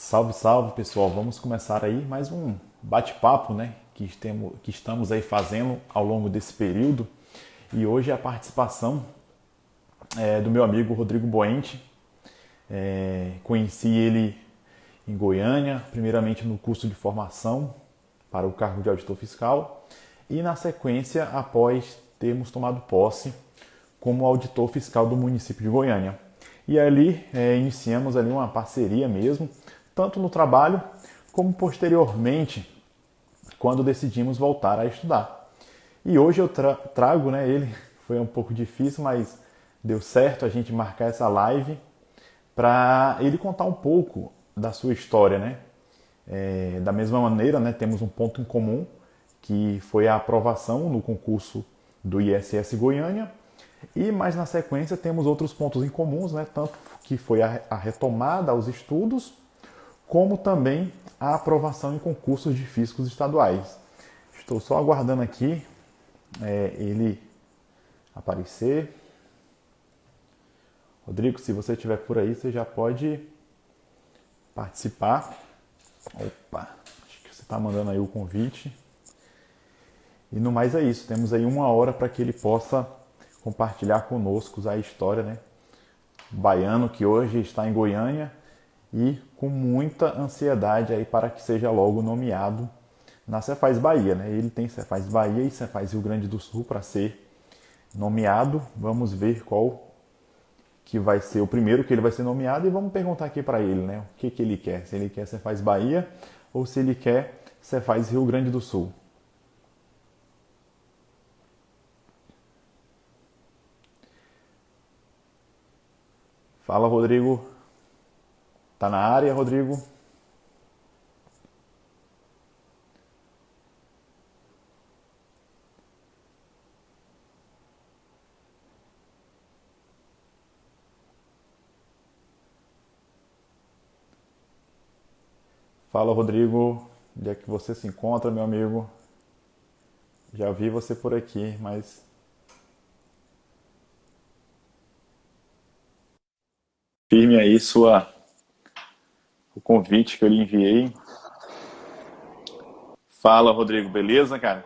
Salve, salve pessoal, vamos começar aí mais um bate-papo, né, que estamos aí fazendo ao longo desse período. E hoje é a participação do meu amigo Rodrigo Boente. Conheci ele em Goiânia, primeiramente no curso de formação para o cargo de auditor fiscal e na sequência após termos tomado posse como auditor fiscal do município de Goiânia. E ali iniciamos ali uma parceria mesmo, tanto no trabalho como posteriormente quando decidimos voltar a estudar. E hoje eu trago, né, ele, foi um pouco difícil, mas deu certo a gente marcar essa live para ele contar um pouco da sua história, né? Da mesma maneira, né, temos um ponto em comum, que foi a aprovação no concurso do ISS Goiânia, e mais na sequência temos outros pontos em comuns, né, tanto que foi a retomada aos estudos, como também a aprovação em concursos de físicos estaduais. Estou só aguardando aqui ele aparecer. Rodrigo, se você estiver por aí, você já pode participar. Opa, acho que você está mandando aí o convite. E no mais é isso, temos aí 1 hora para que ele possa compartilhar conosco a história, né? Baiano que hoje está em Goiânia e com muita ansiedade aí para que seja logo nomeado na Cefaz Bahia, né? Ele tem Cefaz Bahia e Cefaz Rio Grande do Sul para ser nomeado. Vamos ver qual que vai ser o primeiro que ele vai ser nomeado e vamos perguntar aqui para ele, né? O que ele quer? Se ele quer Cefaz Bahia ou se ele quer Cefaz Rio Grande do Sul. Fala, Rodrigo. Tá na área, Rodrigo? Fala, Rodrigo. Onde é que você se encontra, meu amigo? Já vi você por aqui, mas firme aí o convite que eu lhe enviei. Fala, Rodrigo, beleza, cara?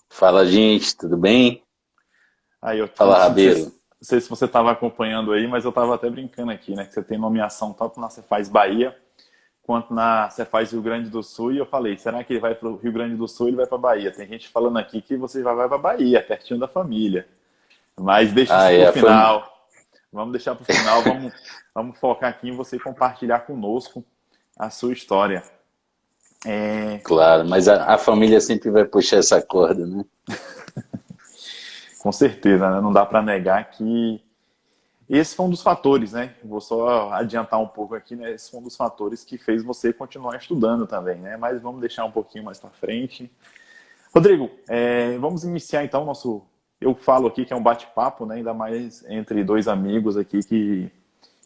Fala, gente, tudo bem? Aí, eu não Fala, sei Rabelo. se você estava acompanhando aí, mas eu estava até brincando aqui, né? Que você tem nomeação tanto na Cefaz Bahia quanto na Cefaz Rio Grande do Sul. E eu falei, será que ele vai para o Rio Grande do Sul ou ele vai para Bahia? Tem gente falando aqui que você já vai para Bahia, pertinho da família. Mas deixa Ah, isso para o é, foi... final. Vamos deixar para o final. Vamos focar aqui em você compartilhar conosco a sua história. É, Claro, mas a família sempre vai puxar essa corda, né? com certeza, né? Não dá para negar que esse foi um dos fatores, né? Vou só adiantar um pouco aqui, né? Esse foi um dos fatores que fez você continuar estudando também, né? Mas vamos deixar um pouquinho mais para frente. Rodrigo, vamos iniciar então nosso. Eu falo aqui que é um bate-papo, né? Ainda mais entre dois amigos aqui que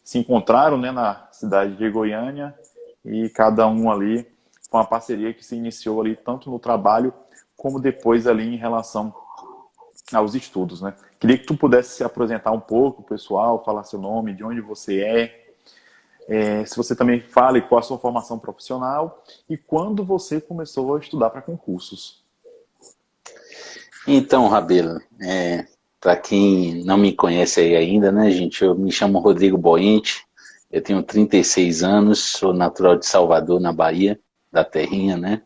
se encontraram, né, na cidade de Goiânia e cada um ali com uma parceria que se iniciou ali tanto no trabalho como depois ali em relação aos estudos, né? Queria que tu pudesse se apresentar um pouco, pessoal, falar seu nome, de onde você se você também fale qual a sua formação profissional e quando você começou a estudar para concursos. Então, Rabelo, para quem não me conhece aí ainda, né, gente, eu me chamo Rodrigo Boente, eu tenho 36 anos, sou natural de Salvador, na Bahia, da terrinha, né?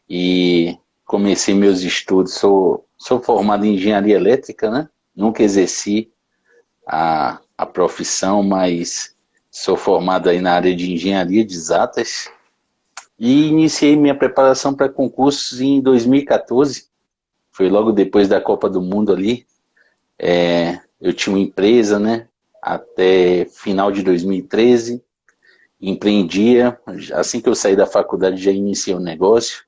E comecei meus estudos, sou formado em engenharia elétrica, né? Nunca exerci a profissão, mas sou formado aí na área de engenharia de exatas e iniciei minha preparação para concursos em 2014, foi logo depois da Copa do Mundo ali. Eu tinha uma empresa, né, até final de 2013, empreendia, assim que eu saí da faculdade já iniciei um negócio,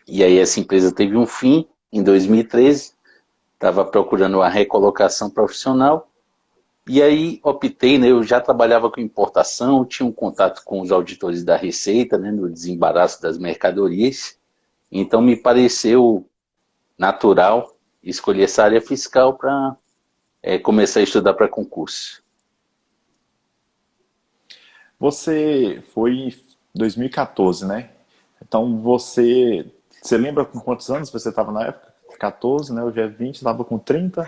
e aí essa empresa teve um fim em 2013, estava procurando uma recolocação profissional. E aí optei, né, eu já trabalhava com importação, tinha um contato com os auditores da Receita, né, no desembaraço das mercadorias, então me pareceu natural escolher essa área fiscal para começar a estudar para concurso. Você foi em 2014, né? Então você lembra com quantos anos você estava na época? 14, né? Hoje é 20, estava com 30,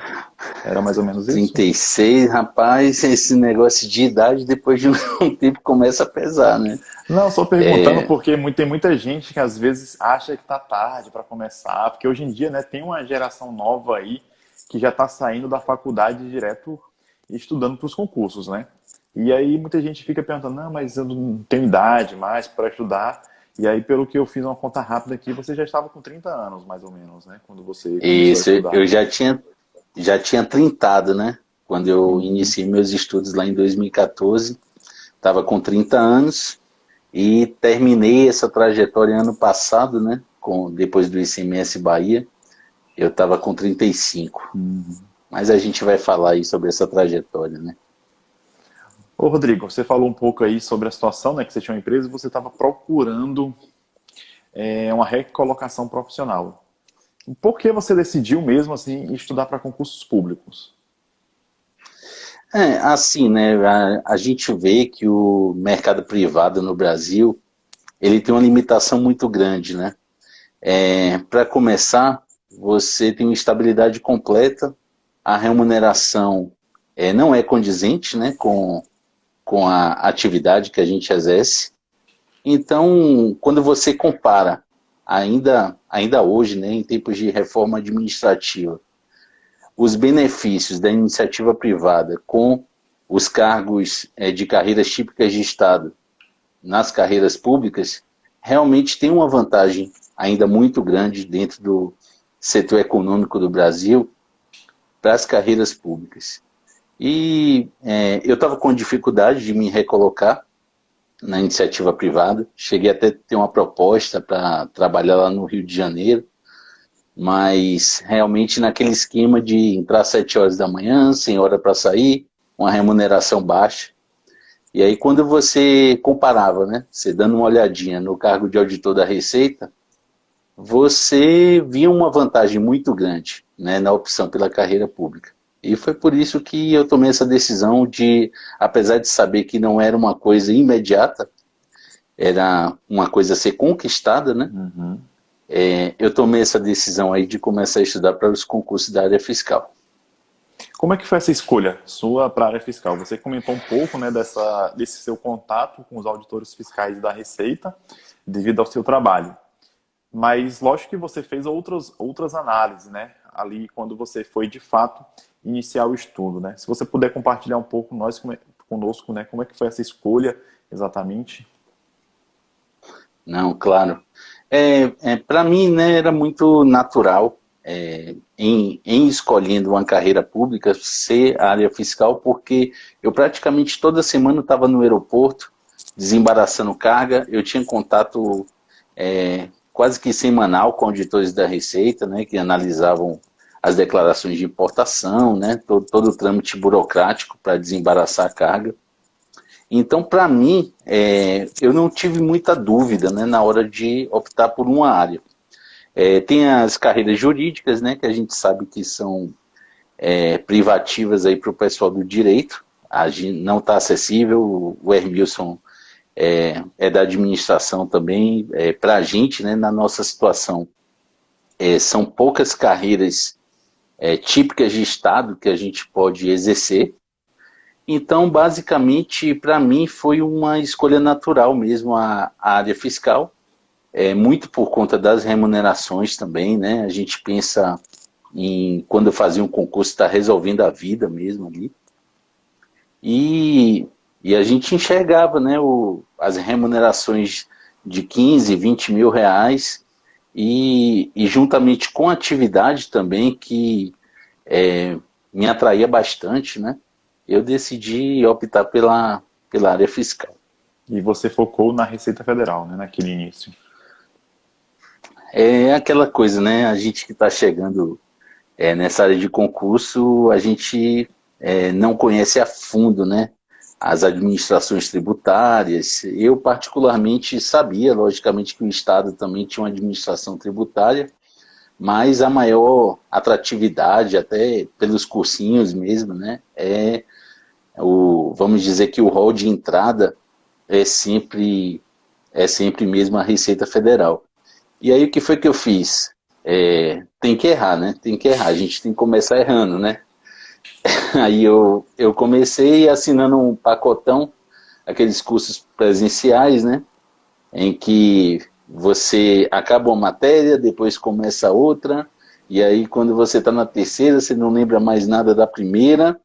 era mais ou menos isso? 36, rapaz, esse negócio de idade, depois de um um tempo, começa a pesar, né? Não, só perguntando É, porque tem muita gente que às vezes acha que tá tarde para começar, porque hoje em dia, né, tem uma geração nova aí que já está saindo da faculdade direto e estudando para os concursos, né? E aí muita gente fica perguntando, não, mas eu não tenho idade mais para estudar. E aí, pelo que eu fiz uma conta rápida aqui, você já estava com 30 anos, mais ou menos, né? Quando você começou a isso, estudar. eu já tinha trintado, né? Quando eu Uhum. iniciei meus estudos lá em 2014, estava com 30 anos e terminei essa trajetória ano passado, né? Depois do ICMS Bahia, eu estava com 35. Mas a gente vai falar aí sobre essa trajetória, né? Ô, Rodrigo, você falou um pouco aí sobre a situação, né? Que você tinha uma empresa e você estava procurando uma recolocação profissional. Por que você decidiu mesmo assim estudar para concursos públicos? Assim, né? A gente vê que o mercado privado no Brasil ele tem uma limitação muito grande, né? Para começar, você tem uma estabilidade completa, a remuneração não é condizente, né, com a atividade que a gente exerce. Então, quando você compara, ainda hoje, né, em tempos de reforma administrativa, os benefícios da iniciativa privada com os cargos de carreiras típicas de Estado nas carreiras públicas, realmente tem uma vantagem ainda muito grande dentro do setor econômico do Brasil para as carreiras públicas. E eu estava com dificuldade de me recolocar na iniciativa privada, cheguei até a ter uma proposta para trabalhar lá no Rio de Janeiro, mas realmente naquele esquema de entrar às 7 horas da manhã, sem hora para sair, uma remuneração baixa. E aí quando você comparava, né, você dando uma olhadinha no cargo de auditor da Receita, você via uma vantagem muito grande, né, na opção pela carreira pública. E foi por isso que eu tomei essa decisão de, apesar de saber que não era uma coisa imediata, era uma coisa a ser conquistada, né, Uhum. eu tomei essa decisão aí de começar a estudar para os concursos da área fiscal. Como é que foi essa escolha sua para a área fiscal? Você comentou um pouco, né, desse seu contato com os auditores fiscais da Receita, devido ao seu trabalho. Mas lógico que você fez outras análises, né? Ali quando você foi de fato iniciar o estudo, né? Se você puder compartilhar um pouco conosco, né? Como é que foi essa escolha exatamente? Não, claro. Para mim, né, era muito natural, em escolhendo uma carreira pública, ser a área fiscal, porque eu praticamente toda semana estava no aeroporto, desembaraçando carga, eu tinha contato quase que semanal com auditores da Receita, né, que analisavam as declarações de importação, né, todo o trâmite burocrático para desembaraçar a carga. Então, para mim, eu não tive muita dúvida, né, na hora de optar por uma área. Tem as carreiras jurídicas, né, que a gente sabe que são privativas aí para o pessoal do direito. A gente não está acessível. O Hermilson é da administração também. Para a gente, né, na nossa situação, são poucas carreiras típicas de Estado que a gente pode exercer. Então, basicamente, para mim foi uma escolha natural mesmo a área fiscal, muito por conta das remunerações também, né? A gente pensa quando eu fazia um concurso, estar resolvendo a vida mesmo ali. E a gente enxergava, né, as remunerações de 15, 20 mil reais e juntamente com a atividade também que me atraía bastante, né? Eu decidi optar pela área fiscal. E você focou na Receita Federal, né? Naquele início. É aquela coisa, né? A gente que está chegando nessa área de concurso, a gente não conhece a fundo, né? As administrações tributárias. Eu, particularmente, sabia, logicamente, que o Estado também tinha uma administração tributária, mas a maior atratividade, até pelos cursinhos mesmo, né? Vamos dizer que o rol de entrada é sempre, é sempre mesmo a Receita Federal. E aí o que foi que eu fiz? Tem que errar, né? Tem que errar, a gente tem que começar errando, né? Aí eu comecei assinando um pacotão, aqueles cursos presenciais, né? Em que você acaba uma matéria, depois começa outra, e aí quando você está na terceira, você não lembra mais nada da primeira.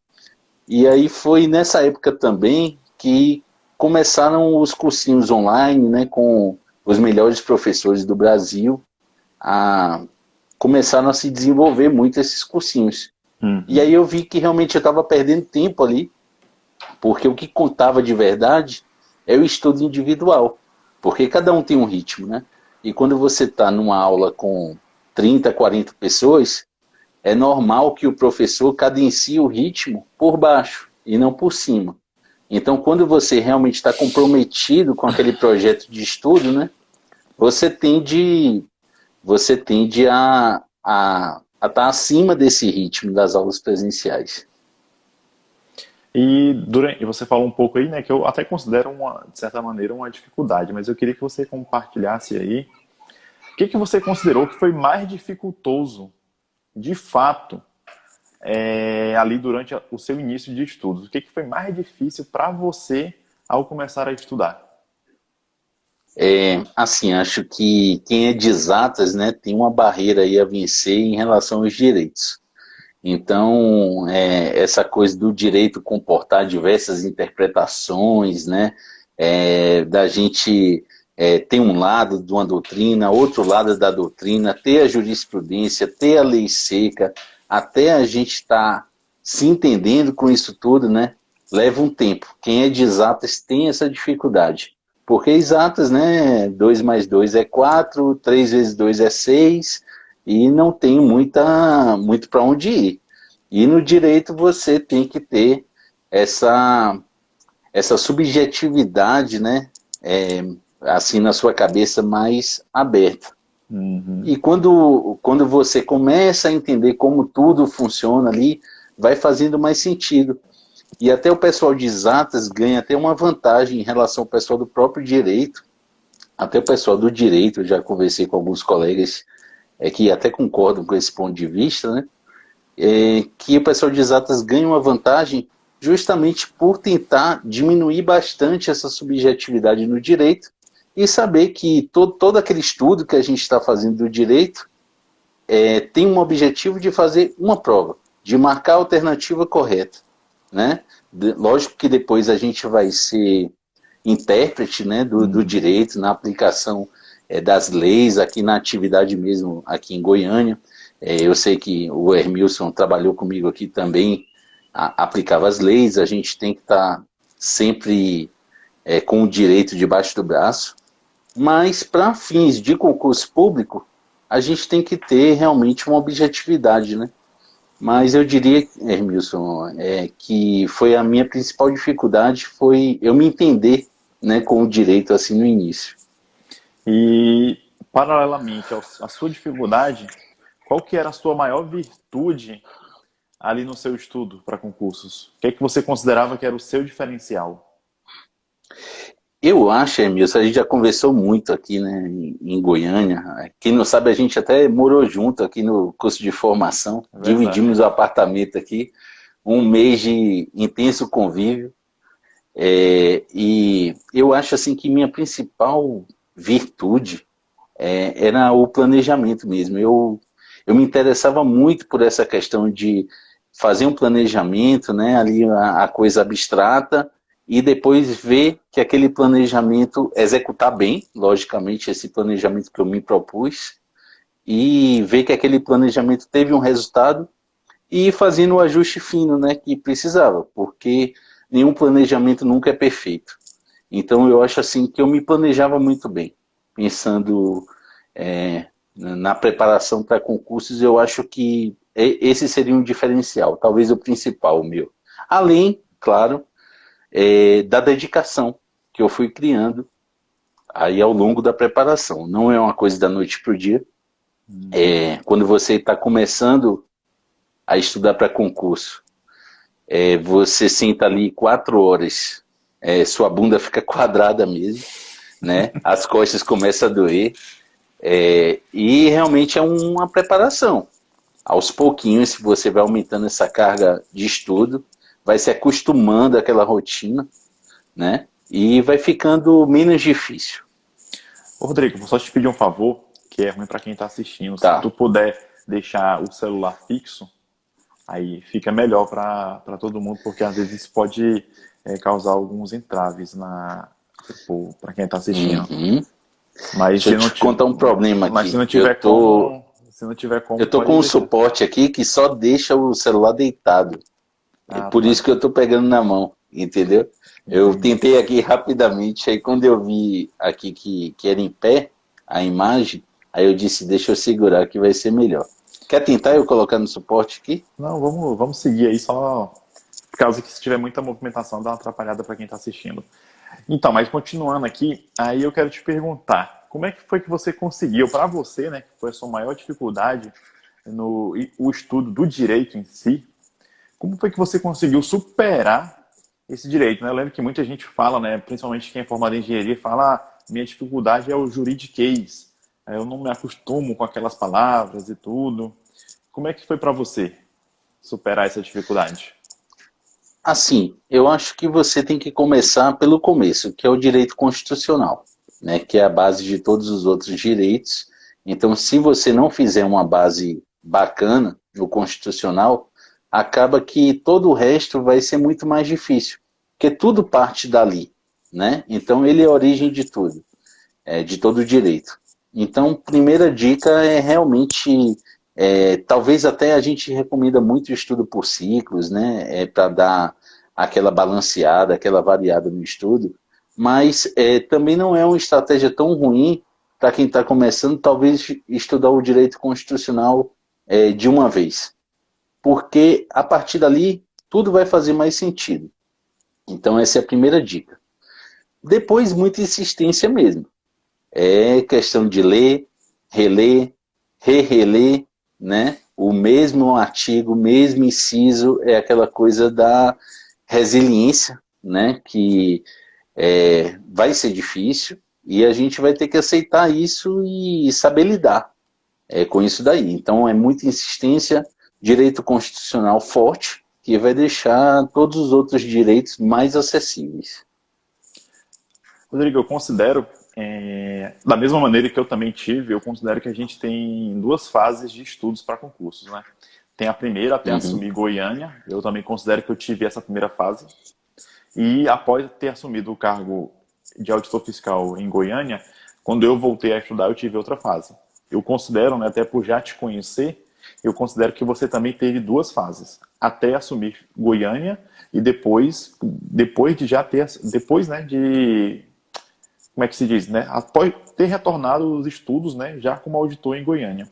E aí foi nessa época também que começaram os cursinhos online, né, com os melhores professores do Brasil, a começaram a se desenvolver muito esses cursinhos. E aí eu vi que realmente eu estava perdendo tempo ali, porque o que contava de verdade é o estudo individual, porque cada um tem um ritmo, né? E quando você está numa aula com 30, 40 pessoas, é normal que o professor cadencie o ritmo por baixo e não por cima. Então, quando você realmente está comprometido com aquele projeto de estudo, né, você tende, você tende a estar acima desse ritmo das aulas presenciais. E você falou um pouco aí, né, que eu até considero de certa maneira, uma dificuldade, mas eu queria que você compartilhasse aí o que você considerou que foi mais dificultoso, de fato, ali durante o seu início de estudos. O que foi mais difícil para você ao começar a estudar? Assim, acho que quem é de exatas, né, tem uma barreira aí a vencer em relação aos direitos. Então, essa coisa do direito comportar diversas interpretações, né, da gente ter um lado de uma doutrina, outro lado da doutrina, ter a jurisprudência, ter a lei seca, até a gente estar se entendendo com isso tudo, né, leva um tempo. Quem é de exatas tem essa dificuldade. Porque exatas, né, 2 mais 2 é 4, 3 vezes 2 é 6, e não tem muito para onde ir. E no direito você tem que ter essa, essa subjetividade, né, assim na sua cabeça mais aberta. E quando você começa a entender como tudo funciona ali, vai fazendo mais sentido. E até o pessoal de exatas ganha até uma vantagem em relação ao pessoal do próprio direito. Até o pessoal do direito, eu já conversei com alguns colegas que até concordam com esse ponto de vista, né? Que o pessoal de exatas ganha uma vantagem justamente por tentar diminuir bastante essa subjetividade no direito e saber que todo aquele estudo que a gente está fazendo do direito tem um objetivo de fazer uma prova, de marcar a alternativa correta, né? Lógico que depois a gente vai ser intérprete, né, do direito na aplicação das leis aqui na atividade mesmo aqui em Goiânia. Eu sei que o Hermilson trabalhou comigo aqui também, aplicava as leis, a gente tem que estar sempre com o direito debaixo do braço, mas para fins de concurso público, a gente tem que ter realmente uma objetividade, né? Mas eu diria, Hermilson, que foi a minha principal dificuldade, foi eu me entender, né, com o direito assim no início. E, paralelamente à sua dificuldade, qual que era a sua maior virtude ali no seu estudo para concursos? O que é que você considerava que era o seu diferencial? Eu acho, Hermilson, a gente já conversou muito aqui, né, em Goiânia. Quem não sabe, a gente até morou junto aqui no curso de formação, É verdade. dividimos o apartamento aqui, um mês de intenso convívio. E eu acho assim que minha principal virtude era o planejamento mesmo. Eu me interessava muito por essa questão de fazer um planejamento, né, ali a coisa abstrata, e depois ver que aquele planejamento executar bem, logicamente, esse planejamento que eu me propus, e ver que aquele planejamento teve um resultado e ir fazendo o ajuste fino, né, que precisava, porque nenhum planejamento nunca é perfeito. Então eu acho assim que eu me planejava muito bem, pensando na preparação para concursos. Eu acho que esse seria um diferencial, talvez o principal meu. Além, claro, da dedicação que eu fui criando aí ao longo da preparação. Não é uma coisa da noite para o dia. Quando você está começando a estudar para concurso, você senta ali 4 horas sua bunda fica quadrada mesmo, né? As costas começam a doer, e realmente é uma preparação. Aos pouquinhos, se você vai aumentando essa carga de estudo, vai se acostumando àquela rotina, né? E vai ficando menos difícil. Ô, Rodrigo, vou só te pedir um favor, que é ruim para quem está assistindo. Se tu Tá. puder deixar o celular fixo, aí fica melhor para todo mundo, porque às vezes isso pode causar alguns entraves para quem está assistindo. Uhum. Mas Deixa eu se não te tiver, contar um problema mas se aqui. não tiver como, se não tiver como, Eu tô pode com um deixar. suporte aqui que só deixa o celular deitado. É Ah, por isso tá. que eu tô pegando na mão, entendeu? Eu Entendi. tentei aqui rapidamente, aí quando eu vi aqui que era em pé, a imagem, aí eu disse, deixa eu segurar que vai ser melhor. Quer tentar eu colocar no suporte aqui? Não, vamos seguir aí só por causa que se tiver muita movimentação dá uma atrapalhada para quem está assistindo. Então, mas continuando aqui, aí eu quero te perguntar, como é que foi que você conseguiu, para você, né, que foi a sua maior dificuldade no o estudo do direito em si, como foi que você conseguiu superar esse direito, né? Eu lembro que muita gente fala, né, principalmente quem é formado em engenharia, fala, minha dificuldade é o juridiquês, eu não me acostumo com aquelas palavras e tudo. Como é que foi para você superar essa dificuldade? Assim, eu acho que você tem que começar pelo começo, que é o direito constitucional, né, que é a base de todos os outros direitos. Então, se você não fizer uma base bacana no constitucional, acaba que todo o resto vai ser muito mais difícil, porque tudo parte dali, né? Então, ele é a origem de tudo, de todo o direito. Então, primeira dica é realmente, talvez até a gente recomenda muito o estudo por ciclos, né? Para dar aquela balanceada, aquela variada no estudo, mas também não é uma estratégia tão ruim para quem está começando, talvez estudar o direito constitucional de uma vez, porque a partir dali tudo vai fazer mais sentido. Então essa é a primeira dica. Depois, muita insistência mesmo. É questão de ler, reler, reler, né? O mesmo artigo, o mesmo inciso, é aquela coisa da resiliência, né? Que vai ser difícil e a gente vai ter que aceitar isso e saber lidar com isso daí. Então é muita insistência, direito constitucional forte, que vai deixar todos os outros direitos mais acessíveis. Rodrigo, eu considero, da mesma maneira que eu também tive, eu considero que a gente tem duas fases de estudos para concursos, né? Tem a primeira até Uhum. assumir Goiânia, eu também considero que eu tive essa primeira fase. E após ter assumido o cargo de auditor fiscal em Goiânia, quando eu voltei a estudar, eu tive outra fase. Eu considero, né, até por já te conhecer, eu considero que você também teve duas fases, até assumir Goiânia e depois de já ter, depois, né, de, como é que se diz, né, após ter retornado os estudos, né, já como auditor em Goiânia.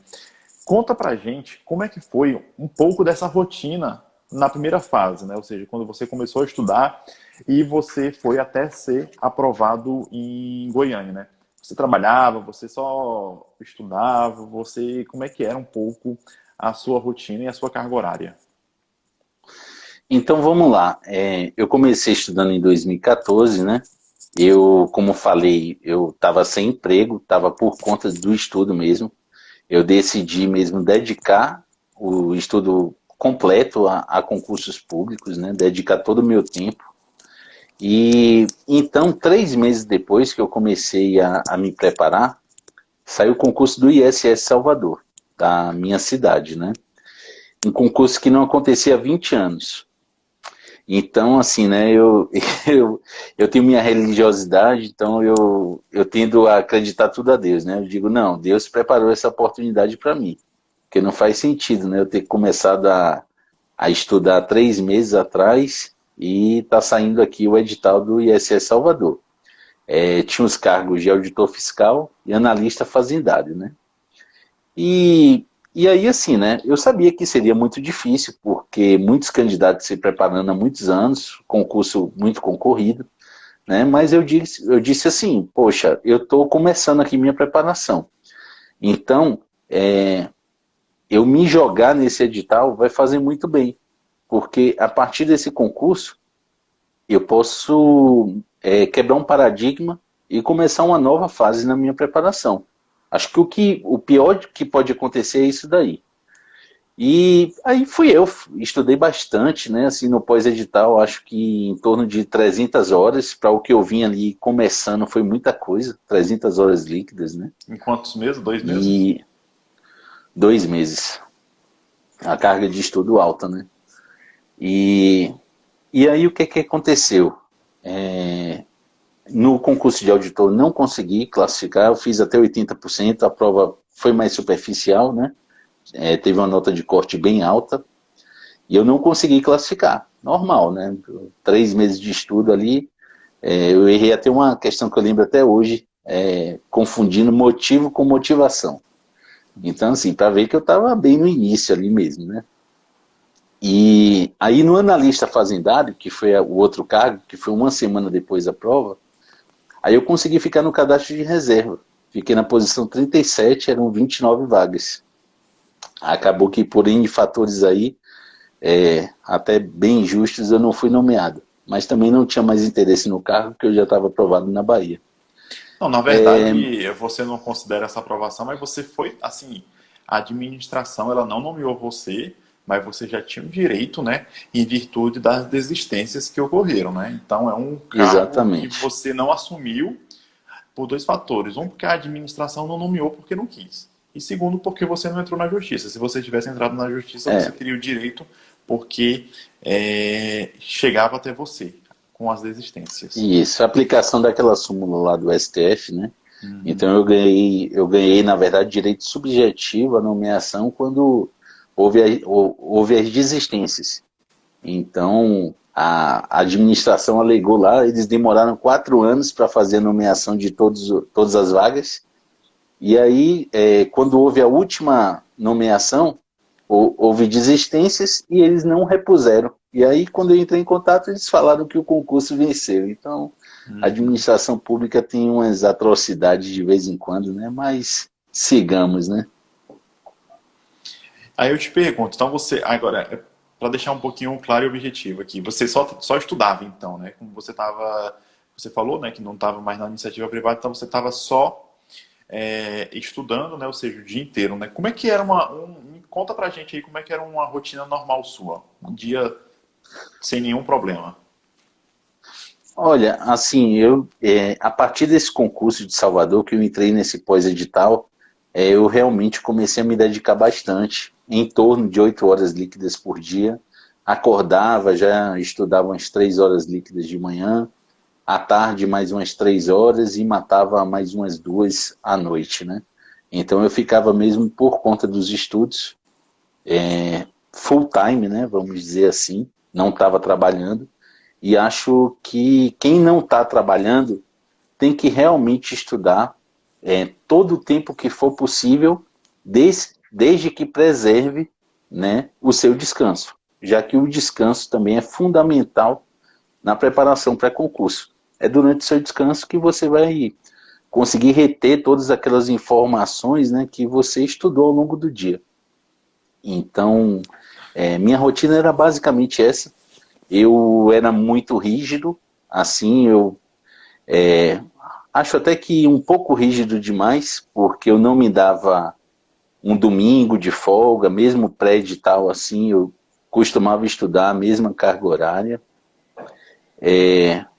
Conta pra gente como é que foi um pouco dessa rotina na primeira fase, né? Ou seja, quando você começou a estudar e você foi até ser aprovado em Goiânia, né? Você trabalhava, você só estudava, como é que era um pouco a sua rotina e a sua carga horária? Então vamos lá. Eu comecei estudando em 2014, né? Eu, como falei, eu estava sem emprego, estava por conta do estudo mesmo. Eu decidi mesmo dedicar o estudo completo a concursos públicos, né? Dedicar todo o meu tempo. E então, 3 meses depois que eu comecei a me preparar, saiu o concurso do ISS Salvador, da minha cidade, né? Um concurso que não acontecia há 20 anos. Então, assim, né, eu tenho minha religiosidade, então eu tendo a acreditar tudo a Deus, né? Eu digo, não, Deus preparou essa oportunidade para mim. Porque não faz sentido, né? Eu ter começado a estudar 3 meses atrás e tá saindo aqui o edital do ISS Salvador. Tinha os cargos de auditor fiscal e analista fazendário, né? E aí, assim, né? Eu sabia que seria muito difícil, porque muitos candidatos se preparando há muitos anos, concurso muito concorrido, né? Mas eu disse assim, poxa, eu estou começando aqui minha preparação. Então, eu me jogar nesse edital vai fazer muito bem, porque a partir desse concurso, eu posso quebrar um paradigma e começar uma nova fase na minha preparação. Acho que o pior que pode acontecer é isso daí. E aí fui eu, estudei bastante, né? Assim, no pós-edital, acho que em torno de 300 horas, para o que eu vim ali começando, foi muita coisa, 300 horas líquidas, né? Em quantos meses? 2 meses? E 2 meses. A carga de estudo alta, né? E, e aí o que aconteceu? No concurso de auditor não consegui classificar, eu fiz até 80%, a prova foi mais superficial, né? Teve uma nota de corte bem alta, e eu não consegui classificar. Normal, né? 3 meses de estudo ali, eu errei até uma questão que eu lembro até hoje, confundindo motivo com motivação. Então, assim, para ver que eu estava bem no início ali mesmo, né? E aí no analista fazendário, que foi o outro cargo, que foi uma semana depois da prova, aí eu consegui ficar no cadastro de reserva. Fiquei na posição 37, eram 29 vagas. Acabou que por N fatores aí, até bem injustos, eu não fui nomeado. Mas também não tinha mais interesse no cargo, porque eu já estava aprovado na Bahia. Não, na verdade, você não considera essa aprovação, mas você foi, assim, a administração, ela não nomeou você, mas você já tinha o direito, né, em virtude das desistências que ocorreram, né? Então é um cargo que Exatamente. você não assumiu por dois fatores. Um, porque a administração não nomeou porque não quis. E segundo, porque você não entrou na justiça. Se você tivesse entrado na justiça, você É, teria o direito, porque chegava até você com as desistências. isso. A aplicação daquela súmula lá do STF, né? Uhum. Então eu ganhei, na verdade, direito subjetivo à nomeação quando houve as desistências. Então, a administração alegou lá, eles demoraram 4 anos para fazer a nomeação de todas as vagas. E aí, quando houve a última nomeação, houve desistências e eles não repuseram. E aí, quando eu entrei em contato, eles falaram que o concurso venceu. Então, a Uhum. administração pública tem umas atrocidades de vez em quando, né? Mas sigamos, né? Aí eu te pergunto, então você, agora, para deixar um pouquinho claro e objetivo aqui, você só estudava então, né? Como você falou, né, que não estava mais na iniciativa privada, então você estava só estudando, né? Ou seja, o dia inteiro, né? Como é que era conta pra gente aí como é que era uma rotina normal sua, um dia sem nenhum problema. Olha, assim, a partir desse concurso de Salvador, que eu entrei nesse pós-edital, eu realmente comecei a me dedicar bastante, em torno de 8 horas líquidas por dia. Acordava, já estudava umas 3 horas líquidas de manhã, à tarde mais umas 3 horas e matava mais umas 2 à noite, né? Então eu ficava mesmo por conta dos estudos, full time, né? Vamos dizer assim, não estava trabalhando. E acho que quem não está trabalhando tem que realmente estudar todo o tempo que for possível, desde que preserve, né, o seu descanso, já que o descanso também é fundamental na preparação para concurso. É durante o seu descanso que você vai conseguir reter todas aquelas informações, né, que você estudou ao longo do dia. Então, minha rotina era basicamente essa. Eu era muito rígido, assim, eu acho até que um pouco rígido demais, porque eu não me dava um domingo de folga, mesmo pré-edital assim, eu costumava estudar a mesma carga horária.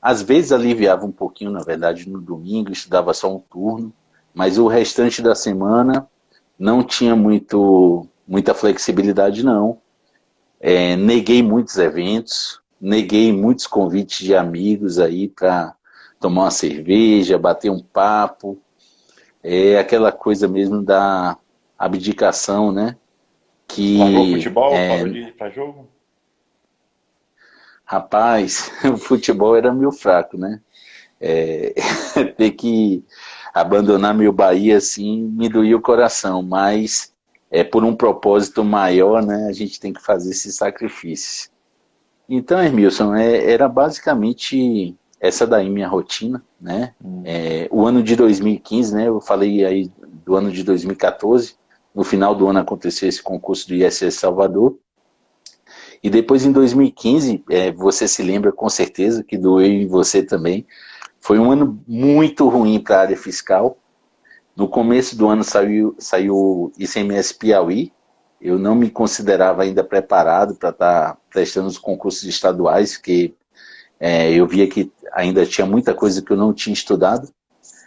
Às vezes aliviava um pouquinho, na verdade, no domingo, estudava só um turno, mas o restante da semana não tinha muita flexibilidade, não. Neguei muitos eventos, neguei muitos convites de amigos aí para tomar uma cerveja, bater um papo, aquela coisa mesmo da abdicação, né? Largou o Que, futebol, parou de ir pra jogo? rapaz, o futebol era meio fraco, né? É, ter que abandonar meu Bahia assim me doía o coração, mas por um propósito maior, né? A gente tem que fazer esses sacrifícios. Então, Hermilson, era basicamente essa daí minha rotina, né? O ano de 2015, né? Eu falei aí do ano de 2014, no final do ano aconteceu esse concurso do ISS Salvador, e depois em 2015, você se lembra com certeza que doeu em você também, Foi um ano muito ruim para a área fiscal. No começo do ano saiu o ICMS Piauí. Eu não me considerava ainda preparado para estar prestando os concursos estaduais, porque eu via que ainda tinha muita coisa que eu não tinha estudado.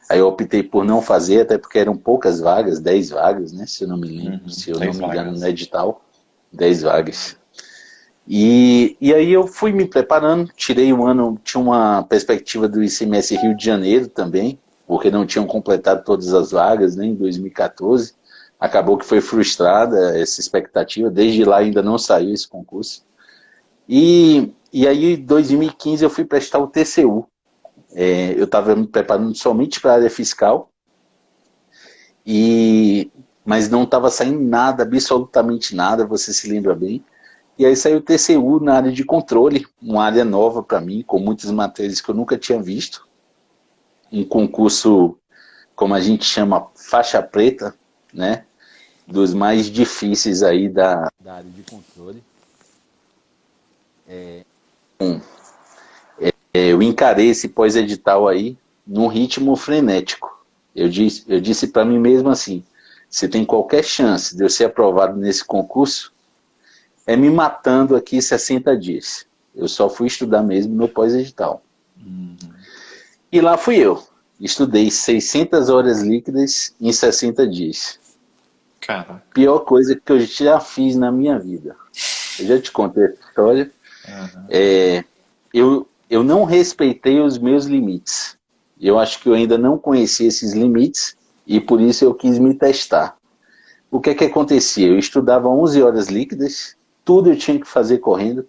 Aí eu optei por não fazer, até porque eram poucas vagas, 10 vagas, né? Se eu não me lembro, se eu não me engano, no edital, 10 vagas. E aí eu fui me preparando, tirei um ano, tinha uma perspectiva do ICMS Rio de Janeiro também, porque não tinham completado todas as vagas, né, em 2014. Acabou que foi frustrada essa expectativa, desde lá ainda não saiu esse concurso. E aí em 2015 eu fui prestar o TCU. Eu estava me preparando somente para a área fiscal, mas não estava saindo nada, absolutamente nada, você se lembra bem. E aí saiu o TCU na área de controle, uma área nova para mim, com muitas matérias que eu nunca tinha visto. Um concurso, como a gente chama, faixa preta, né? Dos mais difíceis aí da área de controle. Eu encarei esse pós-edital aí num ritmo frenético. Eu disse para mim mesmo assim, se tem qualquer chance de eu ser aprovado nesse concurso, é me matando aqui 60 dias. Eu só fui estudar mesmo no pós-edital. E lá fui eu. Estudei 600 horas líquidas em 60 dias. Caraca. Pior coisa que eu já fiz na minha vida. Eu já te contei essa história. Eu não respeitei os meus limites. Eu acho que eu ainda não conhecia esses limites e por isso eu quis me testar. O que acontecia? Eu estudava 11 horas líquidas, tudo eu tinha que fazer correndo,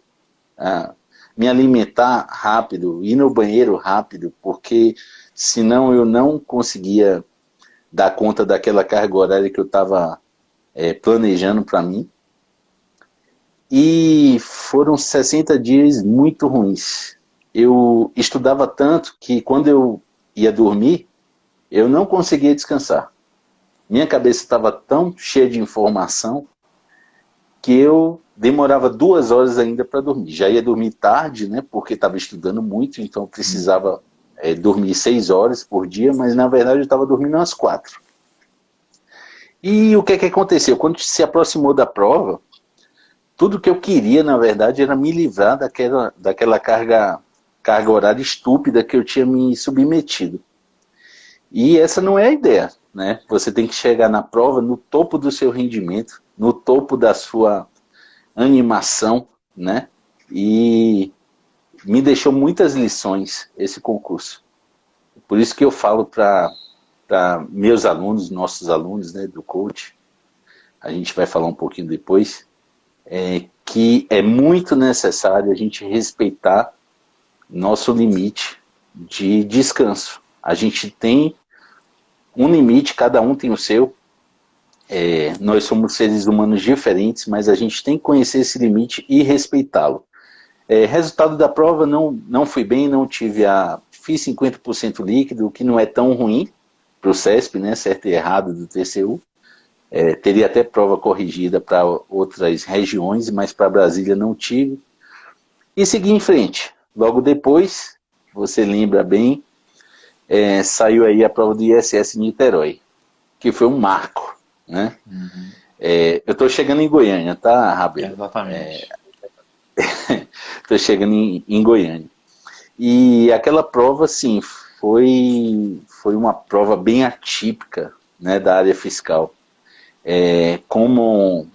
me alimentar rápido, ir no banheiro rápido, porque senão eu não conseguia dar conta daquela carga horária que eu estava planejando para mim. E foram 60 dias muito ruins. Eu estudava tanto que quando eu ia dormir, eu não conseguia descansar. Minha cabeça estava tão cheia de informação que eu demorava 2 horas ainda para dormir. Já ia dormir tarde, né, porque estava estudando muito, então eu precisava dormir 6 horas por dia, mas na verdade eu estava dormindo umas 4. E o que aconteceu? Quando se aproximou da prova, tudo que eu queria, na verdade, era me livrar daquela carga horária estúpida que eu tinha me submetido. E essa não é a ideia, né? Você tem que chegar na prova no topo do seu rendimento, no topo da sua animação, né? E me deixou muitas lições esse concurso. Por isso que eu falo para meus alunos, nossos alunos, né, do coach, a gente vai falar um pouquinho depois, que é muito necessário a gente respeitar nosso limite de descanso. A gente tem um limite, cada um tem o seu. Nós somos seres humanos diferentes, mas a gente tem que conhecer esse limite e respeitá-lo. Resultado da prova, não fui bem, fiz 50% líquido, o que não é tão ruim para o CESP, né, certo e errado do TCU. Teria até prova corrigida para outras regiões, mas para Brasília não tive. E segui em frente. Logo depois, você lembra bem, saiu aí a prova do ISS Niterói, que foi um marco, né? Eu estou chegando em Goiânia, tá, Rabelo? Exatamente. Estou chegando em Goiânia. E aquela prova, sim, foi uma prova bem atípica, né, da área fiscal. Como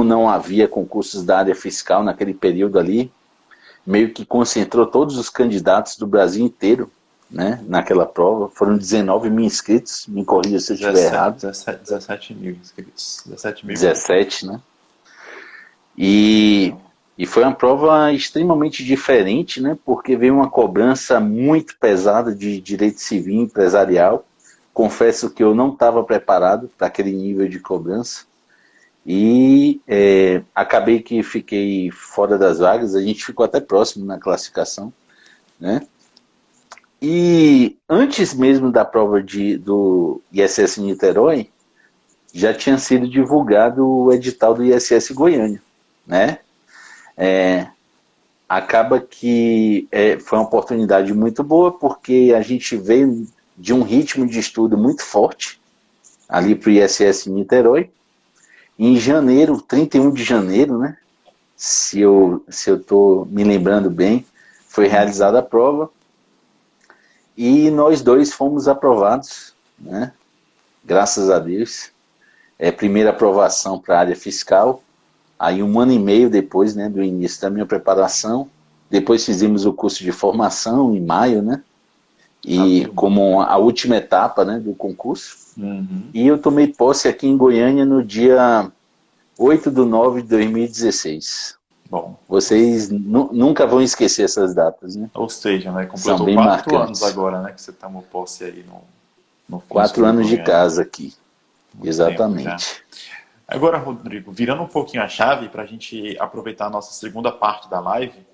não havia concursos da área fiscal naquele período ali, meio que concentrou todos os candidatos do Brasil inteiro, né, naquela prova. Foram 19 mil inscritos, me corrija se eu estiver errado. 17 mil inscritos. 17, né? E foi uma prova extremamente diferente, né, porque veio uma cobrança muito pesada de direito civil e empresarial. Confesso que eu não estava preparado para aquele nível de cobrança. E acabei que fiquei fora das vagas, a gente ficou até próximo na classificação, né? E antes mesmo da prova do ISS Niterói, já tinha sido divulgado o edital do ISS Goiânia, né? acaba que foi uma oportunidade muito boa, porque a gente veio de um ritmo de estudo muito forte, ali para o ISS Niterói. Em janeiro, 31 de janeiro, né? Se eu estou me lembrando bem, foi realizada a prova e nós dois fomos aprovados, né? Graças a Deus. Primeira aprovação para a área fiscal, aí 1 ano e meio depois, né, do início da minha preparação, depois fizemos o curso de formação em maio, né? E como a última etapa, né, do concurso. E eu tomei posse aqui em Goiânia no dia 8/9/2016. Bom, Vocês nunca vão esquecer essas datas, né? ou seja, né, São completou bem 4 anos marcantes. agora, né, que você tomou posse aí no Físico 4 de anos de Goiânia. casa aqui. Muito tempo já. Exatamente. Agora, Rodrigo, virando um pouquinho a chave para a gente aproveitar a nossa segunda parte da live,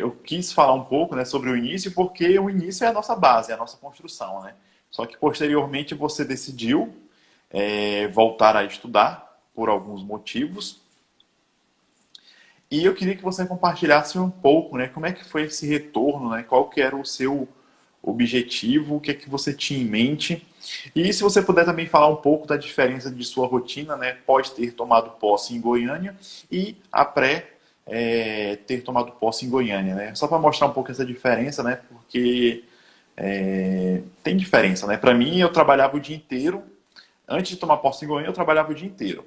eu quis falar um pouco, né, sobre o início, porque o início é a nossa base, é a nossa construção, né? Só que posteriormente você decidiu voltar a estudar por alguns motivos. E eu queria que você compartilhasse um pouco, né, como é que foi esse retorno, né, qual que era o seu objetivo, o que é que você tinha em mente. E se você puder também falar um pouco da diferença de sua rotina, né, pós ter tomado posse em Goiânia e após ter tomado posse em Goiânia, né? Só para mostrar um pouco essa diferença, né, porque tem diferença, né? Para mim, eu trabalhava o dia inteiro. Antes de tomar posse em Goiânia, eu trabalhava o dia inteiro.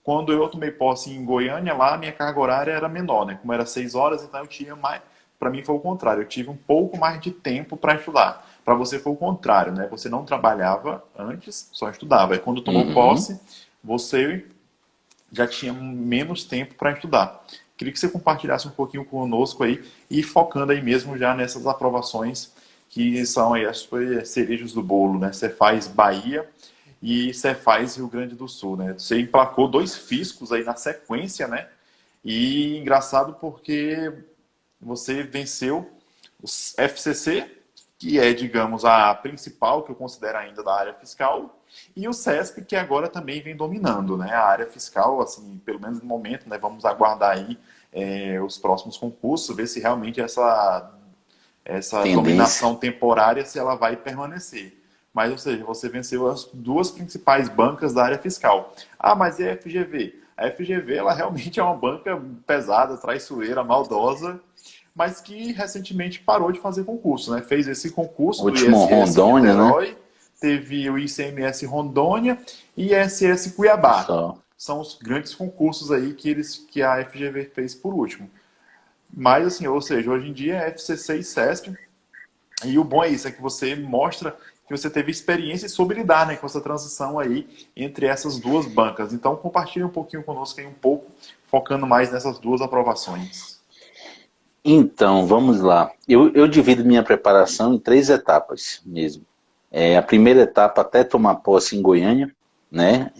Quando eu tomei posse em Goiânia, lá a minha carga horária era menor, né? Como era 6 horas, então eu tinha mais. Para mim foi o contrário, eu tive um pouco mais de tempo para estudar. Para você foi o contrário, né? Você não trabalhava antes, só estudava. E quando tomou posse, você já tinha menos tempo para estudar. Queria que você compartilhasse um pouquinho conosco aí e focando aí mesmo já nessas aprovações que são aí as cerejas do bolo, né? Cefaz Bahia e Cefaz Rio Grande do Sul, né? Você emplacou 2 fiscos aí na sequência, né? E engraçado porque você venceu o FCC, que é, digamos, a principal, que eu considero ainda da área fiscal, e o CESP, que agora também vem dominando, né? A área fiscal, assim, pelo menos no momento, né? Vamos aguardar aí os próximos concursos, ver se realmente essa dominação temporária, se ela vai permanecer. Mas, ou seja, você venceu as 2 principais bancas da área fiscal. Ah, mas e a FGV? A FGV, ela realmente é uma banca pesada, traiçoeira, maldosa, mas que recentemente parou de fazer concurso, né? Fez esse concurso do Último ISS Rondônia, Niterói, né? teve o ICMS Rondônia e ISS Cuiabá. Só. São os grandes concursos aí que a FGV fez por último. Mas, assim, ou seja, hoje em dia é FCC e CESP. E o bom é isso, é que você mostra que você teve experiência e soube lidar, né, com essa transição aí entre essas 2 bancas. Então, compartilhe um pouquinho conosco aí um pouco, focando mais nessas 2 aprovações. Então, vamos lá. Eu divido minha preparação em 3 etapas mesmo. A primeira etapa até tomar posse em Goiânia, né?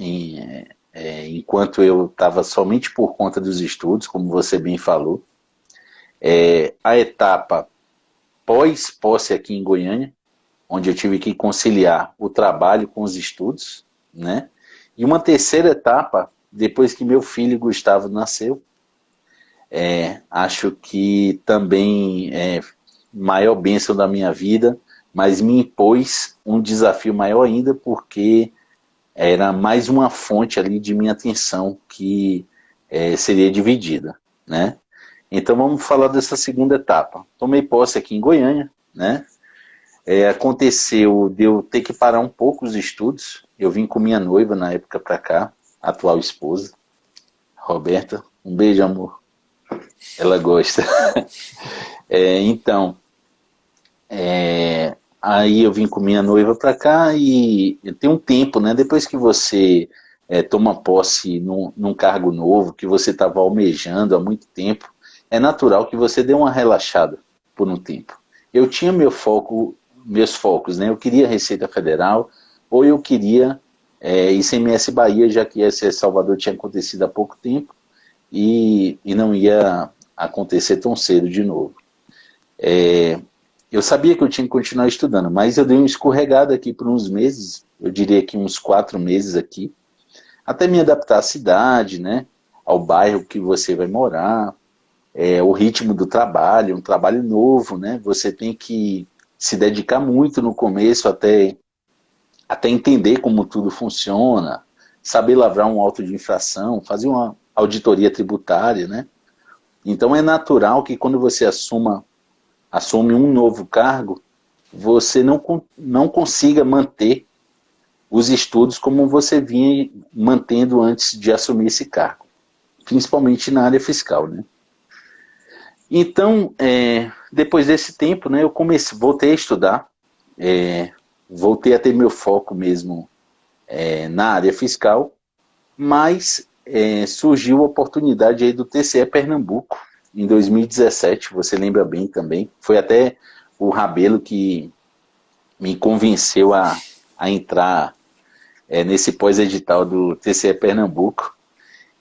Enquanto eu estava somente por conta dos estudos, como você bem falou. A etapa pós-posse aqui em Goiânia, onde eu tive que conciliar o trabalho com os estudos, né? E uma terceira etapa, depois que meu filho Gustavo nasceu, acho que também maior bênção da minha vida, mas me impôs um desafio maior ainda, porque era mais uma fonte ali de minha atenção que seria dividida, né? Então vamos falar dessa segunda etapa. Tomei posse aqui em Goiânia, né? Aconteceu de eu ter que parar um pouco os estudos. Eu vim com minha noiva na época para cá, atual esposa, Roberta. Um beijo, amor. Ela gosta. Então, aí eu vim com minha noiva para cá e tem um tempo, né? Depois que você toma posse num cargo novo, que você estava almejando há muito tempo, é natural que você dê uma relaxada por um tempo. Eu tinha meus focos, né? Eu queria Receita Federal ou eu queria ICMS Bahia, já que esse Salvador tinha acontecido há pouco tempo e não ia acontecer tão cedo de novo. Eu sabia que eu tinha que continuar estudando, mas eu dei uma escorregada aqui por uns meses, eu diria que uns 4 meses aqui, até me adaptar à cidade, né? Ao bairro que você vai morar. o ritmo do trabalho, um trabalho novo, né? Você tem que se dedicar muito no começo até entender como tudo funciona, saber lavrar um auto de infração, fazer uma auditoria tributária, né? Então é natural que quando você assume um novo cargo, você não consiga manter os estudos como você vinha mantendo antes de assumir esse cargo, principalmente na área fiscal, né? Então, depois desse tempo, né, eu voltei a estudar, voltei a ter meu foco mesmo na área fiscal, mas surgiu a oportunidade aí do TCE Pernambuco, em 2017, você lembra bem também, foi até o Rabelo que me convenceu a entrar nesse pós-edital do TCE Pernambuco.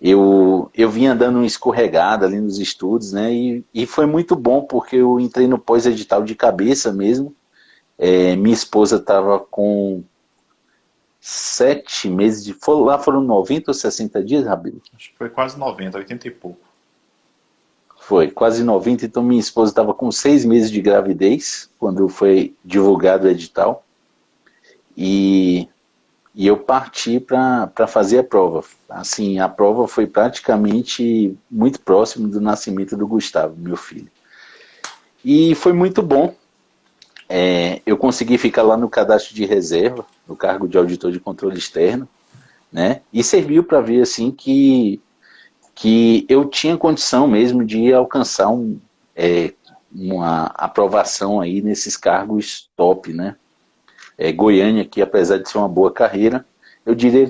Eu vinha dando uma escorregada ali nos estudos, né? E foi muito bom, porque eu entrei no pós-edital de cabeça mesmo. Minha esposa estava com 7 meses de... Lá foram 90 ou 60 dias, Rabelo? Acho que foi quase 90, 80 e pouco. Foi, quase 90. Então minha esposa estava com 6 meses de gravidez, quando foi divulgado o edital. E eu parti para fazer a prova. Assim, a prova foi praticamente muito próximo do nascimento do Gustavo, meu filho. E foi muito bom. Eu consegui ficar lá no cadastro de reserva, no cargo de auditor de controle externo, né? E serviu para ver assim que eu tinha condição mesmo de alcançar uma aprovação aí nesses cargos top, né? Goiânia, que apesar de ser uma boa carreira, eu diria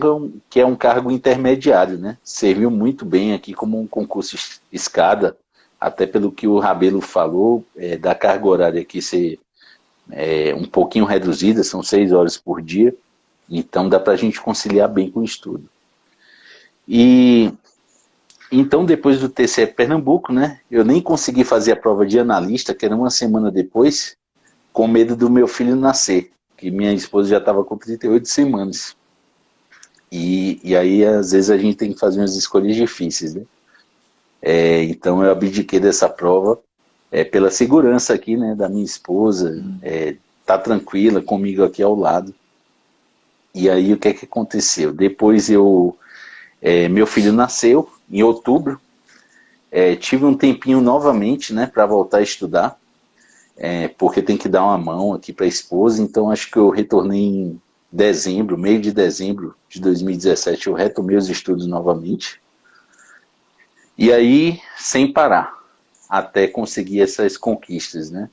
que é um cargo intermediário, né? Serviu muito bem aqui como um concurso escada, até pelo que o Rabelo falou, da carga horária aqui ser um pouquinho reduzida, são 6 horas por dia, então dá para a gente conciliar bem com o estudo. E então, depois do TCE Pernambuco, né, eu nem consegui fazer a prova de analista, que era uma semana depois, com medo do meu filho nascer, que minha esposa já estava com 38 semanas. E aí, às vezes, a gente tem que fazer umas escolhas difíceis, né? Então, eu abdiquei dessa prova pela segurança aqui, né, da minha esposa, tá tranquila comigo aqui ao lado. E aí, o que é que aconteceu? Depois meu filho nasceu em outubro, tive um tempinho novamente, né, para voltar a estudar, porque tem que dar uma mão aqui para a esposa, então acho que eu retornei em dezembro, meio de dezembro de 2017, eu retomei os estudos novamente, e aí sem parar, até conseguir essas conquistas, né.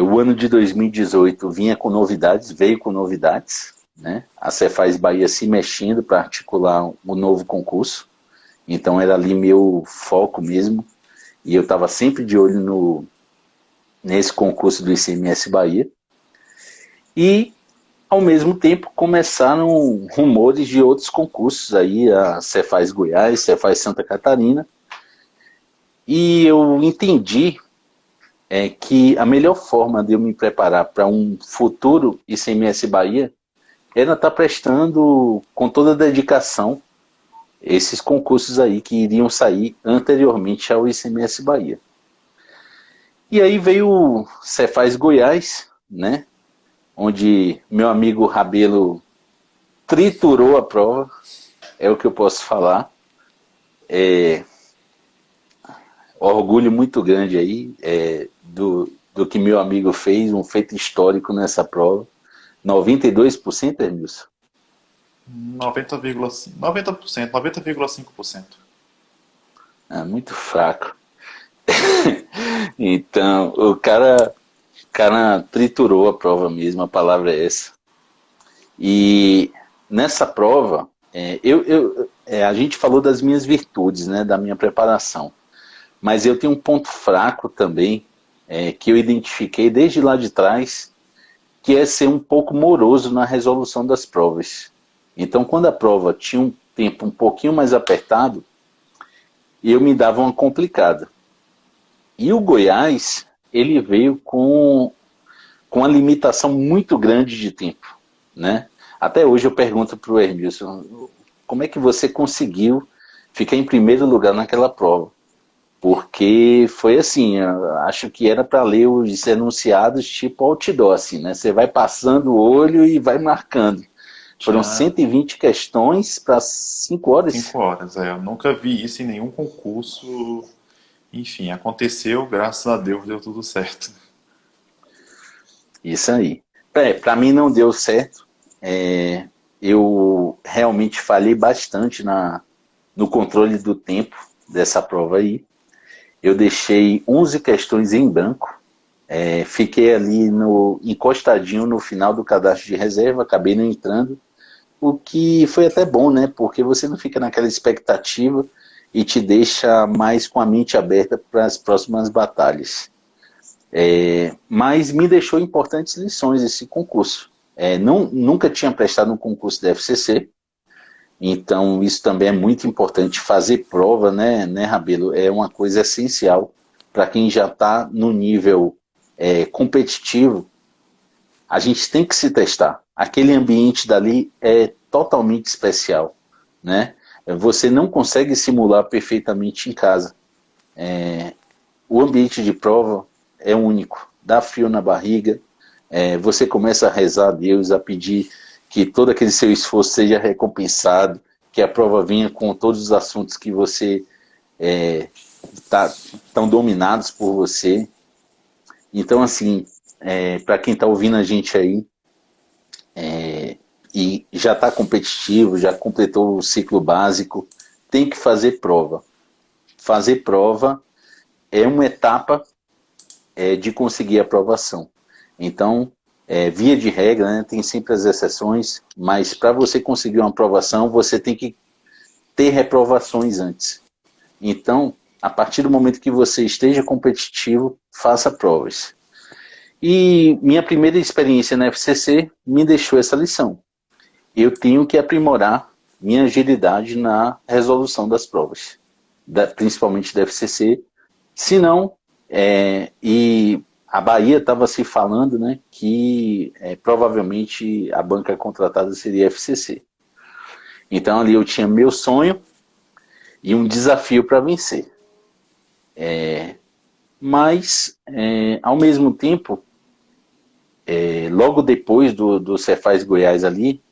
O ano de 2018 veio com novidades, né, a Cefaz Bahia se mexendo para articular um novo concurso, então era ali meu foco mesmo, e eu estava sempre de olho nesse concurso do ICMS Bahia, e ao mesmo tempo começaram rumores de outros concursos, aí a Cefaz Goiás, Cefaz Santa Catarina, e eu entendi que a melhor forma de eu me preparar para um futuro ICMS Bahia era estar prestando com toda a dedicação esses concursos aí que iriam sair anteriormente ao ICMS Bahia. E aí veio o Cefaz Goiás, né, onde meu amigo Rabelo triturou a prova, é o que eu posso falar. Orgulho muito grande aí do que meu amigo fez, um feito histórico nessa prova. 92%, Hermilson? 90%, 90,5%. Muito fraco. Então, o cara triturou a prova mesmo, a palavra é essa. E nessa prova, a gente falou das minhas virtudes, né, da minha preparação. Mas eu tenho um ponto fraco também, que eu identifiquei desde lá de trás, que é ser um pouco moroso na resolução das provas. Então, quando a prova tinha um tempo um pouquinho mais apertado, eu me dava uma complicada. E o Goiás, ele veio com uma limitação muito grande de tempo, né? Até hoje eu pergunto para o Hermilson, como é que você conseguiu ficar em primeiro lugar naquela prova? Porque foi assim, eu acho que era para ler os enunciados tipo outdoor, assim, né? Você vai passando o olho e vai marcando. Foram Tinha 120 questões para 5 horas. 5 horas, é. Eu nunca vi isso em nenhum concurso. Enfim, aconteceu, graças a Deus deu tudo certo. Isso aí. Para mim não deu certo. É, eu realmente falhei bastante no controle do tempo dessa prova aí. Eu deixei 11 questões em branco. Fiquei ali encostadinho no final do cadastro de reserva, acabei não entrando. O que foi até bom, né? Porque você não fica naquela expectativa e te deixa mais com a mente aberta para as próximas batalhas. Mas me deixou importantes lições esse concurso. Nunca tinha prestado um concurso da FCC, então isso também é muito importante. Fazer prova, né, Rabelo, é uma coisa essencial para quem já está no nível competitivo. A gente tem que se testar. Aquele ambiente dali é totalmente especial, né? Você não consegue simular perfeitamente em casa. O ambiente de prova é único, dá frio na barriga, você começa a rezar a Deus, a pedir que todo aquele seu esforço seja recompensado, que a prova venha com todos os assuntos que você estão dominados por você. Então, assim, para quem está ouvindo a gente aí, e já está competitivo, já completou o ciclo básico, tem que fazer prova. Fazer prova é uma etapa de conseguir aprovação. Então, via de regra, né, tem sempre as exceções, mas para você conseguir uma aprovação, você tem que ter reprovações antes. Então, a partir do momento que você esteja competitivo, faça provas. E minha primeira experiência na FCC me deixou essa lição. Eu tenho que aprimorar minha agilidade na resolução das provas, principalmente da FCC. Se não, e a Bahia estava se falando, né, que provavelmente a banca contratada seria a FCC. Então ali eu tinha meu sonho e um desafio para vencer. Mas, ao mesmo tempo, logo depois do Cefaz Goiás ali,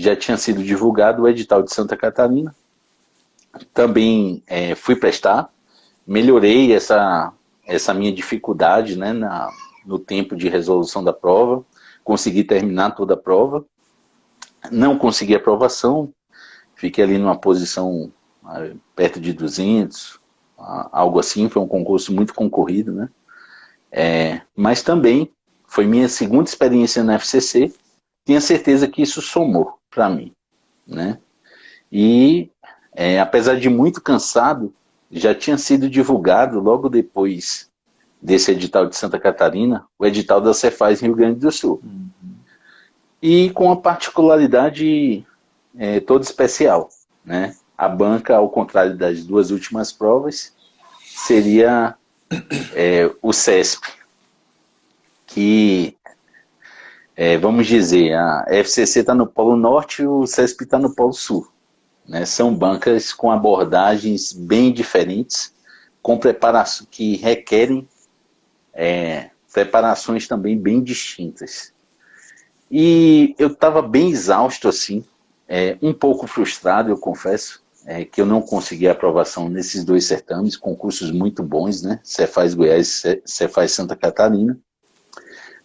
já tinha sido divulgado o edital de Santa Catarina. Também fui prestar, melhorei essa minha dificuldade, né, no tempo de resolução da prova, consegui terminar toda a prova, não consegui aprovação, fiquei ali numa posição perto de 200, algo assim, foi um concurso muito concorrido, né? Mas também foi minha segunda experiência na FCC, tenho certeza que isso somou para mim, né? E apesar de muito cansado, já tinha sido divulgado logo depois desse edital de Santa Catarina, o edital da Cefaz Rio Grande do Sul. Uhum. E com uma particularidade toda especial, né? A banca, ao contrário das duas últimas provas, seria o CESP, que, vamos dizer, a FCC está no Polo Norte e o CESP está no Polo Sul. Né? São bancas com abordagens bem diferentes, com preparação que requerem preparações também bem distintas. E eu estava bem exausto, assim, um pouco frustrado, eu confesso, que eu não consegui aprovação nesses dois certames, concursos muito bons, né? Cefaz Goiás, Cefaz Santa Catarina.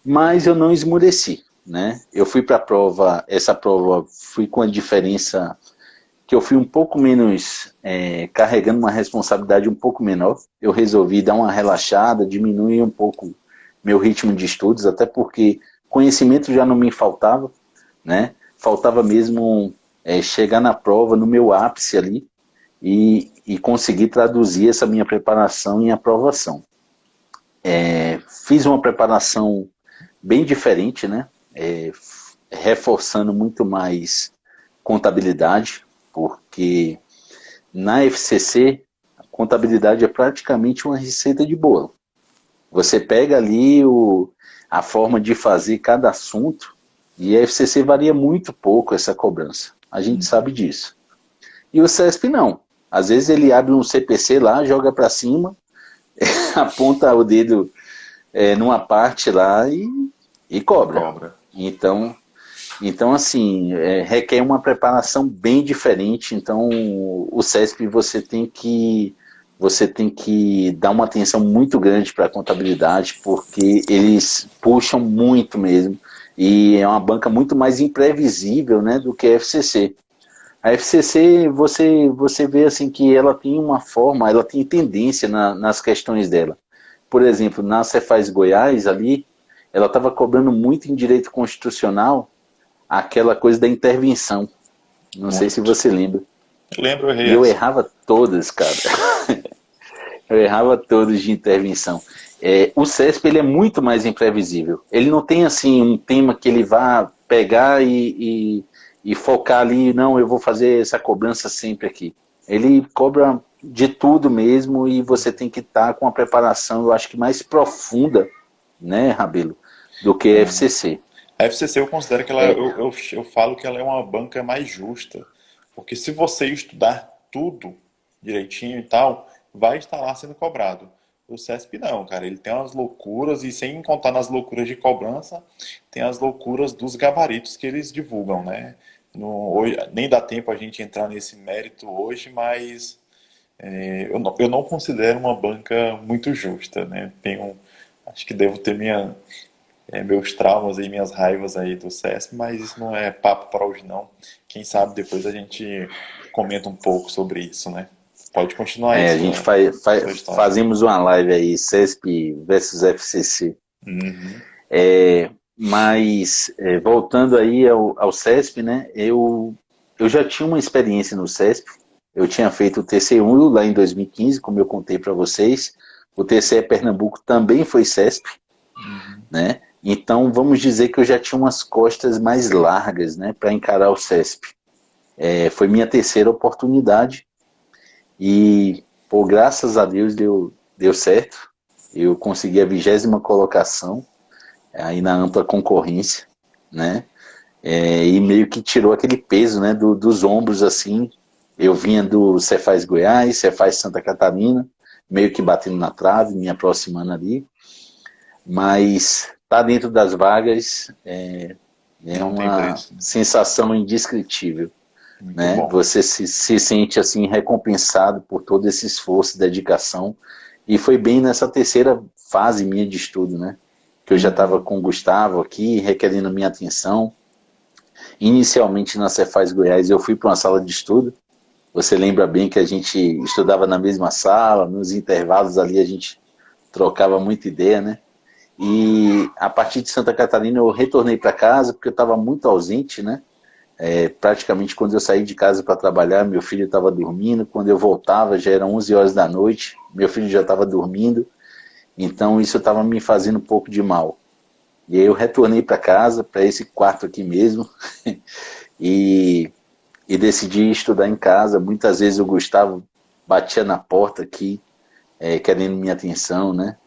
Mas eu não esmureci, né? Eu fui para a prova, essa prova fui com a diferença que eu fui um pouco menos, carregando uma responsabilidade um pouco menor. Eu resolvi dar uma relaxada, diminuir um pouco meu ritmo de estudos, até porque conhecimento já não me faltava, né? Faltava mesmo chegar na prova, no meu ápice ali, e conseguir traduzir essa minha preparação em aprovação. Fiz uma preparação bem diferente, né? Reforçando muito mais contabilidade, porque na FCC a contabilidade é praticamente uma receita de bolo. Você pega ali a forma de fazer cada assunto e a FCC varia muito pouco essa cobrança. A gente sabe disso. E o CESP não. Às vezes ele abre um CPC lá, joga para cima, aponta o dedo numa parte lá e cobra. Cobra. Então assim, requer uma preparação bem diferente. Então, o CESP você tem que dar uma atenção muito grande para a contabilidade, porque eles puxam muito mesmo. E é uma banca muito mais imprevisível, né, do que a FCC. A FCC, você vê assim que ela tem uma forma, ela tem tendência nas questões dela. Por exemplo, na Cefaz Goiás ali, ela estava cobrando muito em direito constitucional aquela coisa da intervenção. Não sei se Muito. você lembra. Eu lembro, eu errei E eu essa. errava todas, cara. Eu errava todas de intervenção. O CESP ele é muito mais imprevisível. Ele não tem assim um tema que ele vá pegar e focar ali, não, eu vou fazer essa cobrança sempre aqui. Ele cobra de tudo mesmo e você tem que estar com a preparação, eu acho que mais profunda, né, Rabelo, do que a FCC. A FCC eu considero que ela, É, eu falo que ela é uma banca mais justa, porque se você estudar tudo direitinho e tal, vai estar lá sendo cobrado. O CESP não, cara, ele tem umas loucuras e sem contar nas loucuras de cobrança, tem as loucuras dos gabaritos que eles divulgam, né? Hoje, nem dá tempo a gente entrar nesse mérito hoje, mas eu não considero uma banca muito justa, né? Acho que devo ter meus traumas e minhas raivas aí do CESP, mas isso não é papo para hoje não. Quem sabe depois a gente comenta um pouco sobre isso, né? Pode continuar aí a gente sua história. fazemos uma live aí, CESP versus FCC. Uhum. Mas, voltando aí ao CESP, né, eu já tinha uma experiência no CESP. Eu tinha feito o TC1 lá em 2015, como eu contei para vocês. O TCE Pernambuco também foi CESP, né? Então, vamos dizer que eu já tinha umas costas mais largas, né, para encarar o CESP. Foi minha terceira oportunidade e, por graças a Deus, deu certo. Eu consegui a 20ª colocação aí na ampla concorrência, né? E meio que tirou aquele peso, né, dos ombros, assim. Eu vinha do Cefaz Goiás, Cefaz Santa Catarina, meio que batendo na trave, me aproximando ali. Mas tá dentro das vagas é Não tem uma preço. sensação indescritível, Muito né? bom. Você se sente assim recompensado por todo esse esforço, dedicação. E foi bem nessa terceira fase minha de estudo, né? Que eu já estava Uhum. com o Gustavo aqui, requerendo minha atenção. Inicialmente na Cefaz Goiás eu fui para uma sala de estudo. Você lembra bem que a gente estudava na mesma sala, nos intervalos ali a gente trocava muita ideia, né? E a partir de Santa Catarina eu retornei para casa porque eu estava muito ausente, né? Praticamente quando eu saí de casa para trabalhar, meu filho estava dormindo. Quando eu voltava já eram 11 horas da noite, meu filho já estava dormindo. Então isso estava me fazendo um pouco de mal. E aí eu retornei para casa, para esse quarto aqui mesmo, e, e decidi estudar em casa. Muitas vezes o Gustavo batia na porta aqui, querendo minha atenção, né?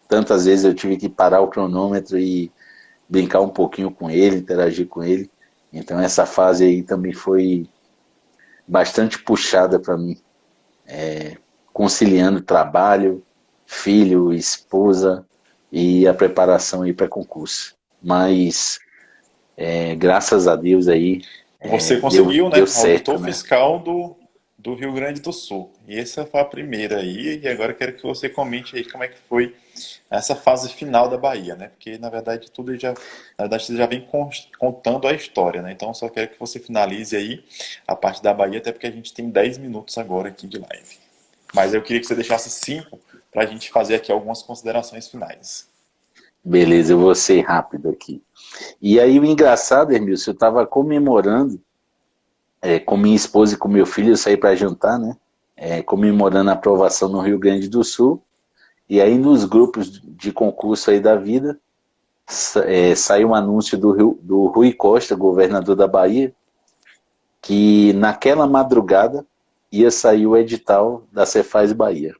Tantas vezes eu tive que parar o cronômetro e brincar um pouquinho com ele, interagir com ele. Então essa fase aí também foi bastante puxada para mim, conciliando trabalho, filho, esposa e a preparação aí para concurso. Mas graças a Deus aí Você deu, conseguiu, deu né? certo, Auditor né? fiscal do Rio Grande do Sul. E essa foi a primeira aí. E agora eu quero que você comente aí como é que foi essa fase final da Bahia, né? Porque na verdade na verdade você já vem contando a história, né? Então eu só quero que você finalize aí a parte da Bahia, até porque a gente tem 10 minutos agora aqui de live. Mas eu queria que você deixasse 5 para a gente fazer aqui algumas considerações finais. Beleza, eu vou ser rápido aqui. E aí o engraçado, Hermilson, eu estava comemorando com minha esposa e com meu filho, eu saí para jantar, né? Comemorando a aprovação no Rio Grande do Sul. E aí nos grupos de concurso aí da vida, saiu um anúncio do Rui Costa, governador da Bahia, que naquela madrugada ia sair o edital da Cefaz Bahia.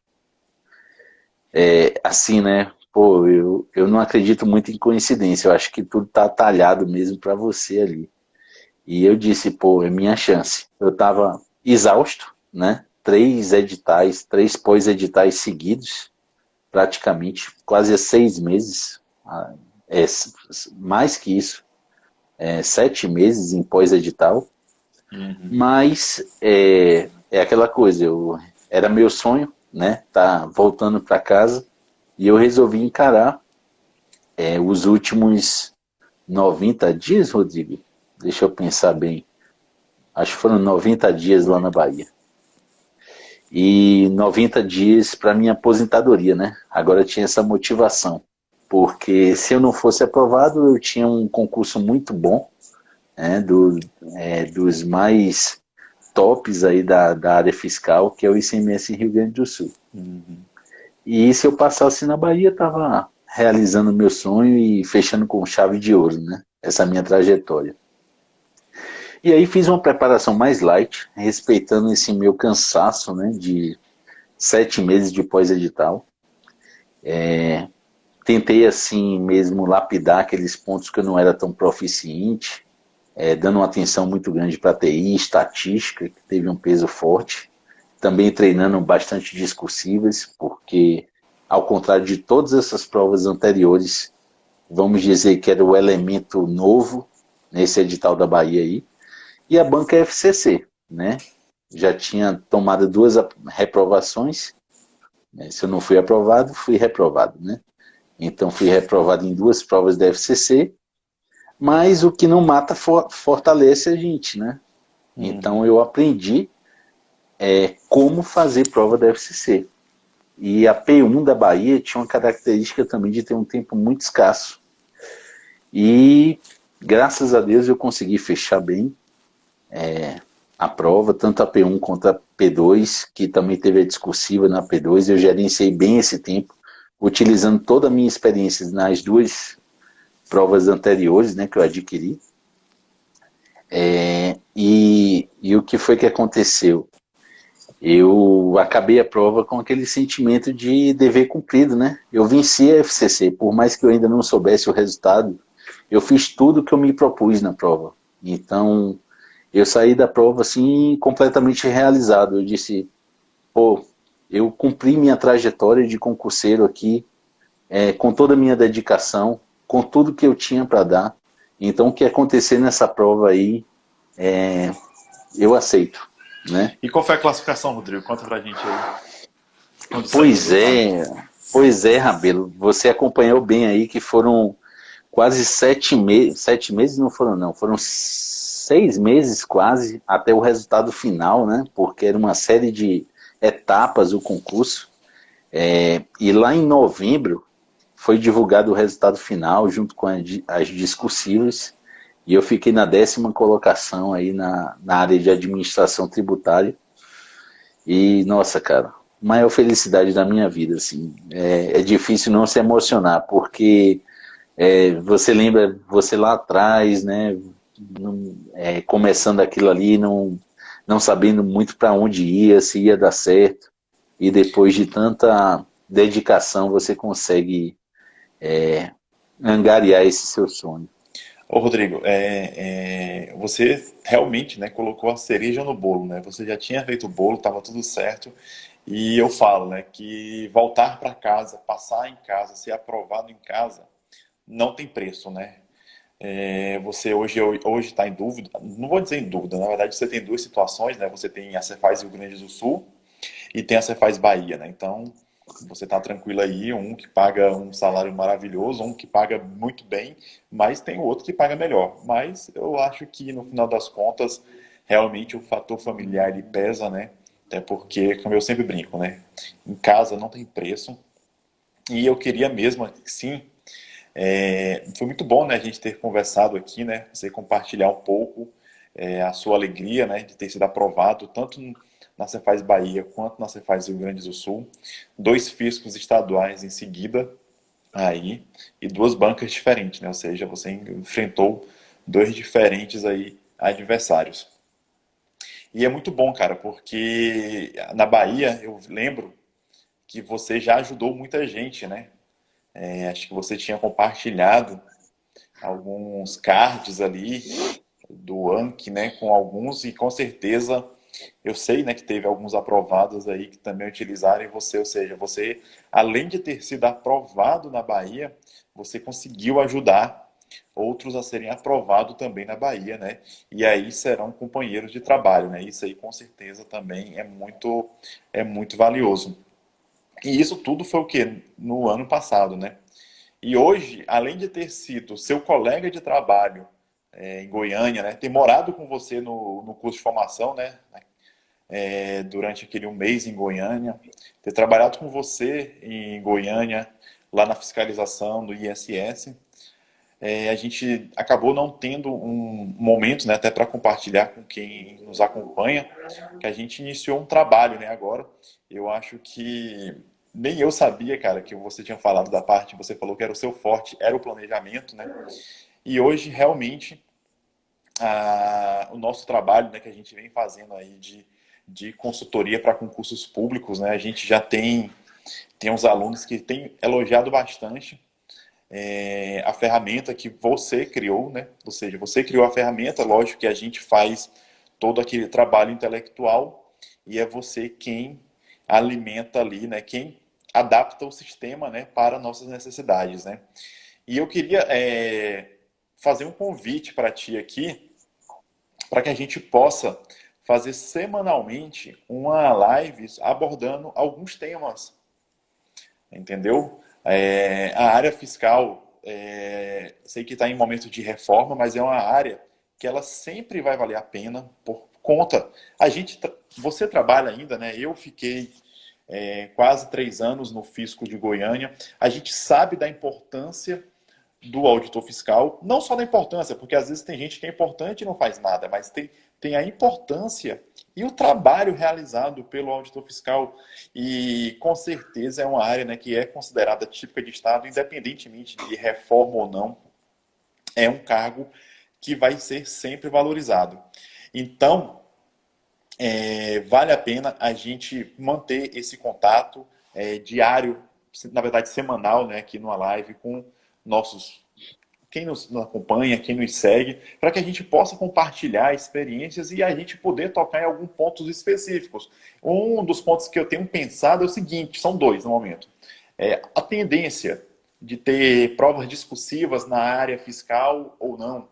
Assim, né? Pô, eu não acredito muito em coincidência, eu acho que tudo tá talhado mesmo para você ali. E eu disse, pô, é minha chance. Eu estava exausto, né? 3 editais, 3 pós-editais seguidos. praticamente quase 6 meses, é, mais que isso, 7 meses em pós-edital, Uhum. mas é aquela coisa, era meu sonho, né, tá voltando para casa, e eu resolvi encarar os últimos 90 dias, Rodrigo, deixa eu pensar bem, acho que foram 90 dias lá na Bahia. E 90 dias para minha aposentadoria, né? Agora eu tinha essa motivação. Porque se eu não fosse aprovado, eu tinha um concurso muito bom, né, dos mais tops aí da área fiscal, que é o ICMS Rio Grande do Sul. Uhum. E se eu passasse na Bahia, estava realizando meu sonho e fechando com chave de ouro, né? Essa minha trajetória. E aí fiz uma preparação mais light, respeitando esse meu cansaço, né, de 7 meses de pós-edital. Tentei assim mesmo lapidar aqueles pontos que eu não era tão proficiente, dando uma atenção muito grande para TI, estatística, que teve um peso forte. Também treinando bastante discursivas, porque ao contrário de todas essas provas anteriores, vamos dizer que era o elemento novo nesse edital da Bahia aí. E a banca FCC, né? Já tinha tomado 2 reprovações, né? Se eu não fui aprovado, fui reprovado, né? Então fui reprovado em 2 provas da FCC, mas o que não mata fortalece a gente, né? Então Uhum. eu aprendi como fazer prova da FCC. E a P1 da Bahia tinha uma característica também de ter um tempo muito escasso. E graças a Deus eu consegui fechar bem a prova, tanto a P1 quanto a P2, que também teve a discursiva na P2. Eu gerenciei bem esse tempo, utilizando toda a minha experiência nas 2 provas anteriores, né, que eu adquiri. E o que foi que aconteceu? Eu acabei a prova com aquele sentimento de dever cumprido, né? Eu venci a FCC, por mais que eu ainda não soubesse o resultado, eu fiz tudo que eu me propus na prova. Então, eu saí da prova assim completamente realizado. Eu disse, pô, eu cumpri minha trajetória de concurseiro aqui, com toda a minha dedicação, com tudo que eu tinha para dar. Então, o que acontecer nessa prova aí, eu aceito, né? E qual foi a classificação, Rodrigo? Conta pra gente aí. Onde saiu o Pois resultado? é, pois é, Rabelo. Você acompanhou bem aí que foram quase 7 meses, 7 meses não foram não, foram 6 meses quase até o resultado final, né? Porque era uma série de etapas o concurso. E lá em novembro foi divulgado o resultado final junto com as discursivas e eu fiquei na 10ª colocação aí na área de administração tributária. E, nossa, cara, maior felicidade da minha vida, assim. É difícil não se emocionar, porque você lembra, você lá atrás, né, começando aquilo ali, não sabendo muito para onde ia, se ia dar certo, e depois de tanta dedicação, você consegue angariar esse seu sonho. Ô, Rodrigo, você realmente, né, colocou a cereja no bolo, né? Você já tinha feito o bolo, estava tudo certo. E eu falo, né, que voltar para casa, passar em casa, ser aprovado em casa, não tem preço, né? Você hoje está em dúvida, não vou dizer em dúvida, na verdade você tem 2 situações, né? Você tem a Cefaz Rio Grande do Sul e tem a Cefaz Bahia, né? Então você está tranquilo aí, um que paga um salário maravilhoso, um que paga muito bem, mas tem o outro que paga melhor. Mas eu acho que no final das contas, realmente o fator familiar ele pesa, né? Até porque, como eu sempre brinco, né? Em casa não tem preço. E eu queria mesmo, sim, foi muito bom, né, a gente ter conversado aqui, né, você compartilhar um pouco a sua alegria, né, de ter sido aprovado tanto na Cefaz Bahia quanto na Cefaz Rio Grande do Sul, 2 fiscos estaduais em seguida aí e 2 bancas diferentes, né, ou seja, você enfrentou 2 diferentes aí adversários. E é muito bom, cara, porque na Bahia eu lembro que você já ajudou muita gente, né? Acho que você tinha compartilhado alguns cards ali do Anki, né, com alguns e com certeza Eu sei, né, que teve alguns aprovados aí que também utilizaram você, ou seja, você, além de ter sido aprovado na Bahia, você conseguiu ajudar outros a serem aprovados também na Bahia, né? E aí serão companheiros de trabalho, né? Isso aí com certeza também é muito valioso. E isso tudo foi o quê? No ano passado, né? E hoje, além de ter sido seu colega de trabalho em Goiânia, né? Ter morado com você no curso de formação, né? Durante aquele um mês em Goiânia, ter trabalhado com você em Goiânia, lá na fiscalização do ISS, a gente acabou não tendo um momento, né, até para compartilhar com quem nos acompanha, que a gente iniciou um trabalho, né, agora. Eu acho que nem eu sabia, cara, que você tinha falado da parte, você falou que era o seu forte, era o planejamento, né? E hoje, realmente, o nosso trabalho, né, que a gente vem fazendo aí de consultoria para concursos públicos, né, a gente já tem uns alunos que têm elogiado bastante a ferramenta que você criou, né? Ou seja, você criou a ferramenta, lógico que a gente faz todo aquele trabalho intelectual e é você quem alimenta ali, né? Quem adapta o sistema, né, para nossas necessidades, né? E eu queria fazer um convite para ti aqui, para que a gente possa fazer semanalmente uma live abordando alguns temas, entendeu? A área fiscal, sei que está em momento de reforma, mas é uma área que ela sempre vai valer a pena por conta. Você trabalha ainda, né? Eu fiquei quase 3 anos no Fisco de Goiânia. A gente sabe da importância do auditor fiscal, não só da importância, porque às vezes tem gente que é importante e não faz nada, mas tem a importância e o trabalho realizado pelo auditor fiscal. E com certeza é uma área, né, que é considerada típica de Estado, independentemente de reforma ou não, é um cargo que vai ser sempre valorizado. Então, vale a pena a gente manter esse contato diário, na verdade semanal, né, aqui numa live com quem nos acompanha, quem nos segue, para que a gente possa compartilhar experiências e a gente poder tocar em alguns pontos específicos. Um dos pontos que eu tenho pensado é o seguinte, são 2 no momento. A tendência de ter provas discursivas na área fiscal ou não,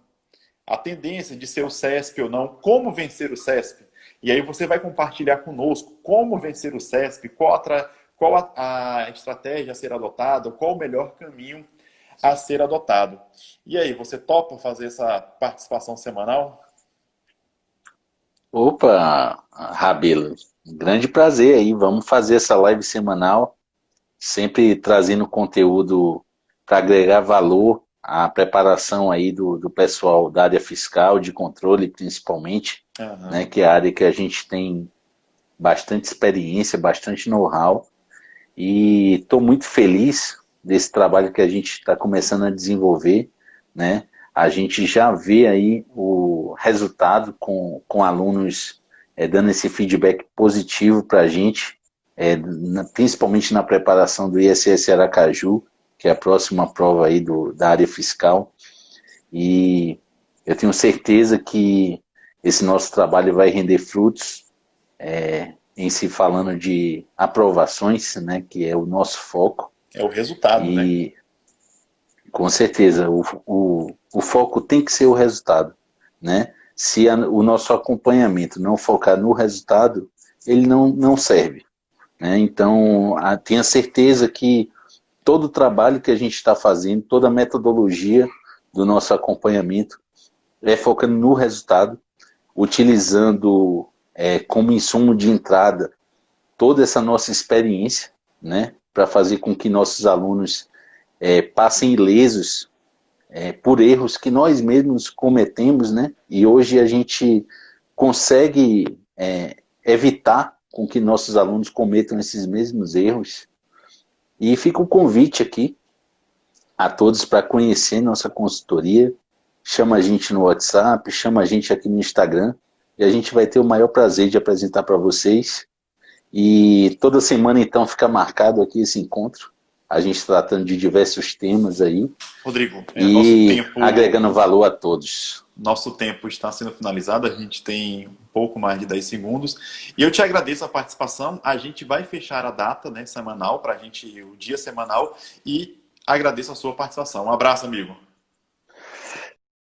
a tendência de ser o CESP ou não, como vencer o CESP. E aí você vai compartilhar conosco como vencer o CESP, qual a estratégia a ser adotada, qual o melhor caminho a ser adotado. E aí, você topa fazer essa participação semanal? Opa, Rabelo, grande prazer aí. Vamos fazer essa live semanal, sempre trazendo conteúdo para agregar valor à preparação aí do pessoal da área fiscal, de controle principalmente, né, que é a área que a gente tem bastante experiência, bastante know-how. E estou muito feliz desse trabalho que a gente está começando a desenvolver, né? A gente já vê aí o resultado com alunos dando esse feedback positivo para a gente, principalmente na preparação do ISS Aracaju, que é a próxima prova aí da área fiscal. E eu tenho certeza que esse nosso trabalho vai render frutos, em se falando de aprovações, né, que é o nosso foco. É o resultado, né? Com certeza, o foco tem que ser o resultado, né? Se o nosso acompanhamento não focar no resultado, ele não serve, né? Então, tenha certeza que todo o trabalho que a gente está fazendo, toda a metodologia do nosso acompanhamento é focando no resultado, utilizando como insumo de entrada toda essa nossa experiência, né? Para fazer com que nossos alunos passem ilesos por erros que nós mesmos cometemos, né? E hoje a gente consegue evitar com que nossos alunos cometam esses mesmos erros. E fica o convite aqui a todos para conhecer nossa consultoria. Chama a gente no WhatsApp, chama a gente aqui no Instagram, e a gente vai ter o maior prazer de apresentar para vocês. E toda semana, então, fica marcado aqui esse encontro. A gente tratando de diversos temas aí. Rodrigo, e nosso tempo... agregando valor a todos. nosso tempo está sendo finalizado, a gente tem um pouco mais de 10 segundos. E eu te agradeço a participação. A gente vai fechar a data, né, semanal, para a gente, o dia semanal, e agradeço a sua participação. Um abraço, amigo.